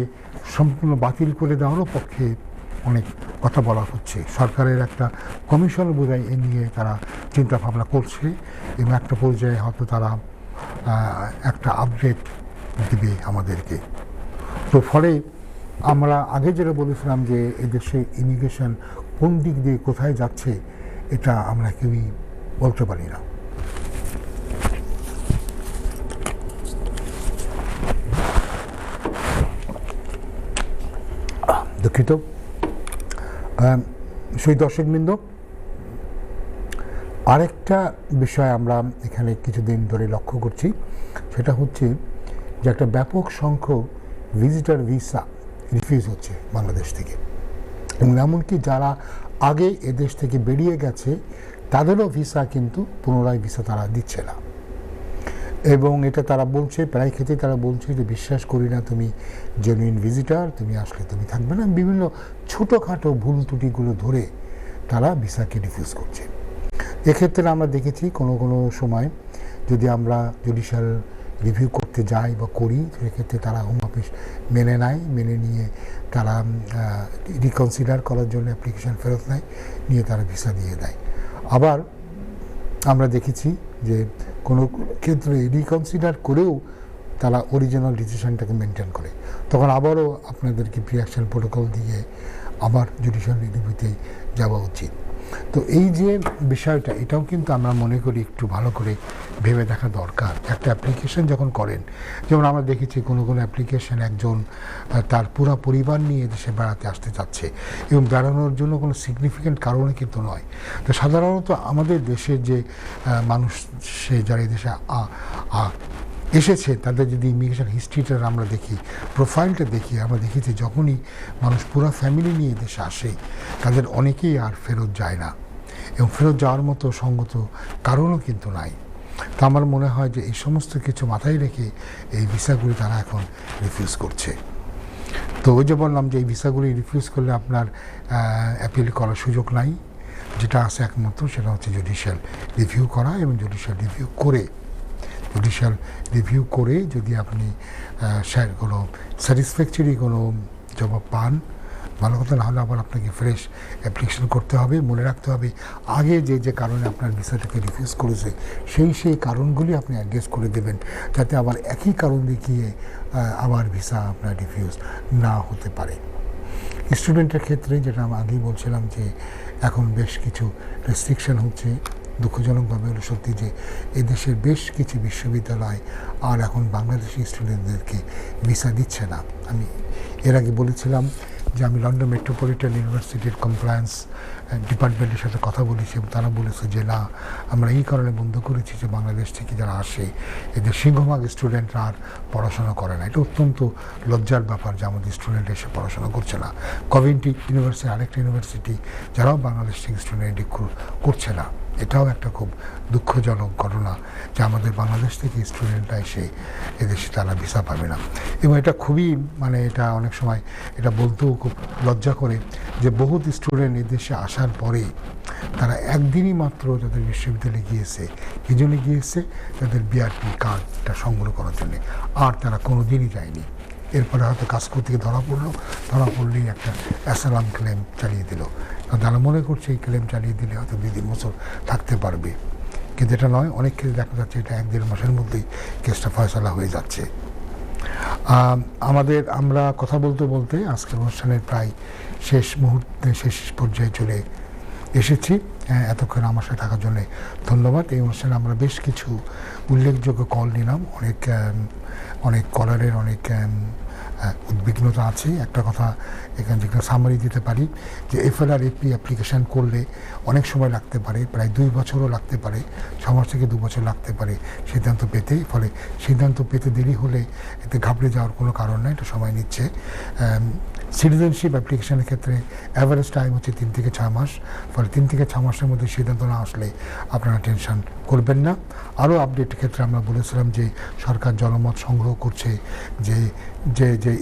Speaker 1: সম্পূর্ণ বাতিল করে দেওয়ারও পক্ষে অনেক কথা বলা হচ্ছে। সরকারের একটা কমিশন বোধহয় এ নিয়ে তারা চিন্তা ভাবনা করছে এবং একটা পর্যায়ে হয়তো তারা একটা আপডেট দিবে আমাদেরকে। তো ফলে আমরা আগে যেটা বলেছিলাম যে এদেশে ইমিগ্রেশন কোন দিক দিয়ে কোথায় যাচ্ছে, এটা আমরা কেউই বলতে পারি না। দুঃখিত। সেই দর্শকবৃন্দ, আরেকটা বিষয় আমরা এখানে কিছুদিন ধরে লক্ষ্য করছি, সেটা হচ্ছে যে একটা ব্যাপক সংখ্যক ভিজিটর ভিসা রিফিউজ হচ্ছে বাংলাদেশ থেকে, এবং এমনকি যারা আগে এদেশ থেকে বেরিয়ে গেছে তাদেরও ভিসা কিন্তু পুনরায় ভিসা তারা দিচ্ছে না। এবং এটা তারা বলছে, প্রায় ক্ষেত্রে তারা বলছে যে বিশ্বাস করি না তুমি জেনুইন ভিজিটার, তুমি আসলে তুমি থাকবে না। বিভিন্ন ছোটোখাটো ভুল ত্রুটিগুলো ধরে তারা ভিসাকে রিফিউজ করছে। এক্ষেত্রে আমরা দেখেছি কোনো সময় যদি আমরা জুডিশিয়াল রিভিউ করতে যাই বা করি, সেক্ষেত্রে তারা হোম অফিস মেনে নেয়, মেনে নিয়ে তারা রিকনসিডার করার জন্য অ্যাপ্লিকেশান ফেরত নেয়, নিয়ে তারা ভিসা দিয়ে দেয়। আবার আমরা দেখেছি যে কোনো ক্ষেত্রে রিকনসিডার করেও তারা অরিজিনাল ডিসিশনটাকে মেনটেন করে, তখন আবারও আপনাদেরকে প্রি অ্যাকশন প্রোটোকল দিয়ে আবার জুডিশিয়াল রিভিউতে যাওয়া উচিত। তো এই যে বিষয়টা, এটাও কিন্তু আমরা মনে করি একটু ভালো করে ভেবে দেখা দরকার। একটা অ্যাপ্লিকেশন যখন করেন, যেমন আমরা দেখেছি কোনো অ্যাপ্লিকেশন একজন তার পুরো পরিবার নিয়ে দেশে বেড়াতে আসতে চাচ্ছে এবং বেড়ানোর জন্য কোনো সিগনিফিক্যান্ট কারণে কিন্তু নয়। তো সাধারণত আমাদের দেশের যে মানুষ, সে যারা এই দেশে এসেছে তাদের যদি ইমিগ্রেশন হিস্ট্রিটা আমরা দেখি, প্রোফাইলটা দেখি, আমরা দেখি যে যখনই মানুষ পুরো ফ্যামিলি নিয়ে দেশে আসে তাদের অনেকেই আর ফেরত যায় না, এবং ফেরত যাওয়ার মতো সঙ্গত কারণও কিন্তু নাই। তা আমার মনে হয় যে এই সমস্ত কিছু মাথায় রেখে এই ভিসাগুলি তারা এখন রিফিউজ করছে। তো ওই যে বললাম যে এই ভিসাগুলি রিফিউজ করলে আপনার অ্যাপিল করার সুযোগ নাই, যেটা আছে একমাত্র সেটা হচ্ছে জুডিশিয়াল রিভিউ করা, এবং জুডিশিয়াল রিভিউ করে যদি আপনি কোনো স্যাটিসফ্যাক্টরি কোনো জবাব পান ভালো কথা, না হলে আবার আপনাকে ফ্রেশ অ্যাপ্লিকেশন করতে হবে। মনে রাখতে হবে আগে যে কারণে আপনার ভিসাটাকে রিফিউজ করেছে সেই কারণগুলি আপনি অ্যাড্রেস করে দেবেন, যাতে আবার একই কারণ দেখিয়ে আবার ভিসা আপনার রিফিউজ না হতে পারে। স্টুডেন্টের ক্ষেত্রে যেটা আমি আগেই বলছিলাম যে এখন বেশ কিছু রেস্ট্রিকশন হচ্ছে, দুঃখজনকভাবে হলো সত্যি যে এদেশের বেশ কিছু বিশ্ববিদ্যালয় আর এখন বাংলাদেশি স্টুডেন্টদেরকে ভিসা দিচ্ছে না। আমি এর আগে বলেছিলাম যে আমি লন্ডন মেট্রোপলিটন ইউনিভার্সিটির কমপ্লায়েন্স ডিপার্টমেন্টের সাথে কথা বলেছি, এবং তারা বলেছে যে না, আমরা এই কারণে বন্ধ করেছি যে বাংলাদেশ থেকে যারা আসে এদের সিংহভাগ স্টুডেন্টরা আর পড়াশোনা করে না। এটা অত্যন্ত লজ্জার ব্যাপার যে আমাদের স্টুডেন্ট এসে পড়াশোনা করছে না। কভেন্ট্রি ইউনিভার্সিটি আরেকটা ইউনিভার্সিটি যারাও বাংলাদেশ থেকে স্টুডেন্ট করছে না। এটাও একটা খুব দুঃখজনক ঘটনা যে আমাদের বাংলাদেশ থেকে স্টুডেন্টরা এসে এদেশে তারা ভিসা পাবে না। এবং এটা খুবই এটা অনেক সময় এটা বলতেও খুব লজ্জা করে যে বহুত স্টুডেন্ট এদেশে আসার পরে তারা একদিনই মাত্র তাদের বিশ্ববিদ্যালয়ে গিয়েছে, এই জন্য গিয়েছে তাদের বিআরপি কার্ডটা সংগ্রহ করার জন্যে, আর তারা কোনো দিনই যায়নি। এরপরে হয়তো কাজ করতে গিয়ে ধরা পড়লেই একটা অ্যাসাইলাম ক্লেম চালিয়ে দিল। তারা মনে করছে এই ক্লেম চালিয়ে দিলে হয়তো 2-3 বছর থাকতে পারবে, কিন্তু এটা নয়। অনেক ক্ষেত্রে দেখা যাচ্ছে এটা 1-1.5 মাসের মধ্যেই কেসটা ফয়সালা হয়ে যাচ্ছে। আমরা কথা বলতে বলতে আজকের অনুষ্ঠানের প্রায় শেষ পর্যায়ে চলে এসেছি। এতক্ষণ আমার সাথে থাকার জন্য ধন্যবাদ। এই অনুষ্ঠানে আমরা বেশ কিছু উল্লেখযোগ্য কল নিলাম, অনেক কলারের অনেক উদ্বিগ্নতা আছে। একটা কথা এখানে যেখানে সামারি দিতে পারি যে FLR-AP অ্যাপ্লিকেশান করলে অনেক সময় লাগতে পারে, প্রায় 2 বছরও লাগতে পারে, 6 মাস থেকে 2 বছর লাগতে পারে সিদ্ধান্ত পেতে। ফলে সিদ্ধান্ত পেতে দেরি হলে এতে ঘাবড়ে যাওয়ার কোনো কারণ নেই, এটা সময় নিচ্ছে। সিটিজেনশিপ অ্যাপ্লিকেশনের ক্ষেত্রে অ্যাভারেজ টাইম হচ্ছে 3 থেকে 6 মাস। ফলে 3 থেকে 6 মাসের মধ্যে সিদ্ধান্ত না আসলে আপনারা টেনশন করবেন না। আরও আপডেটের ক্ষেত্রে আমরা বলেছিলাম যে সরকার জনমত সংগ্রহ করছে যে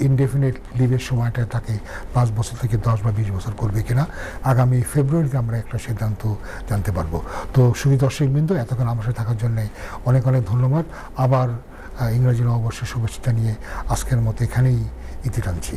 Speaker 1: ইনডেফিনিট লিভের সময়টা তাকে 5 বছর থেকে 10 বা 20 বছর করবে কিনা। আগামী ফেব্রুয়ারিতে আমরা একটা সিদ্ধান্ত জানতে পারবো। তো সুধী দর্শকবৃন্দ, এতক্ষণ আমার সাথে থাকার জন্যে অনেক ধন্যবাদ। আবার ইংরেজি নববর্ষের শুভেচ্ছা নিয়ে আজকের মতো এখানেই ইতি টানছি।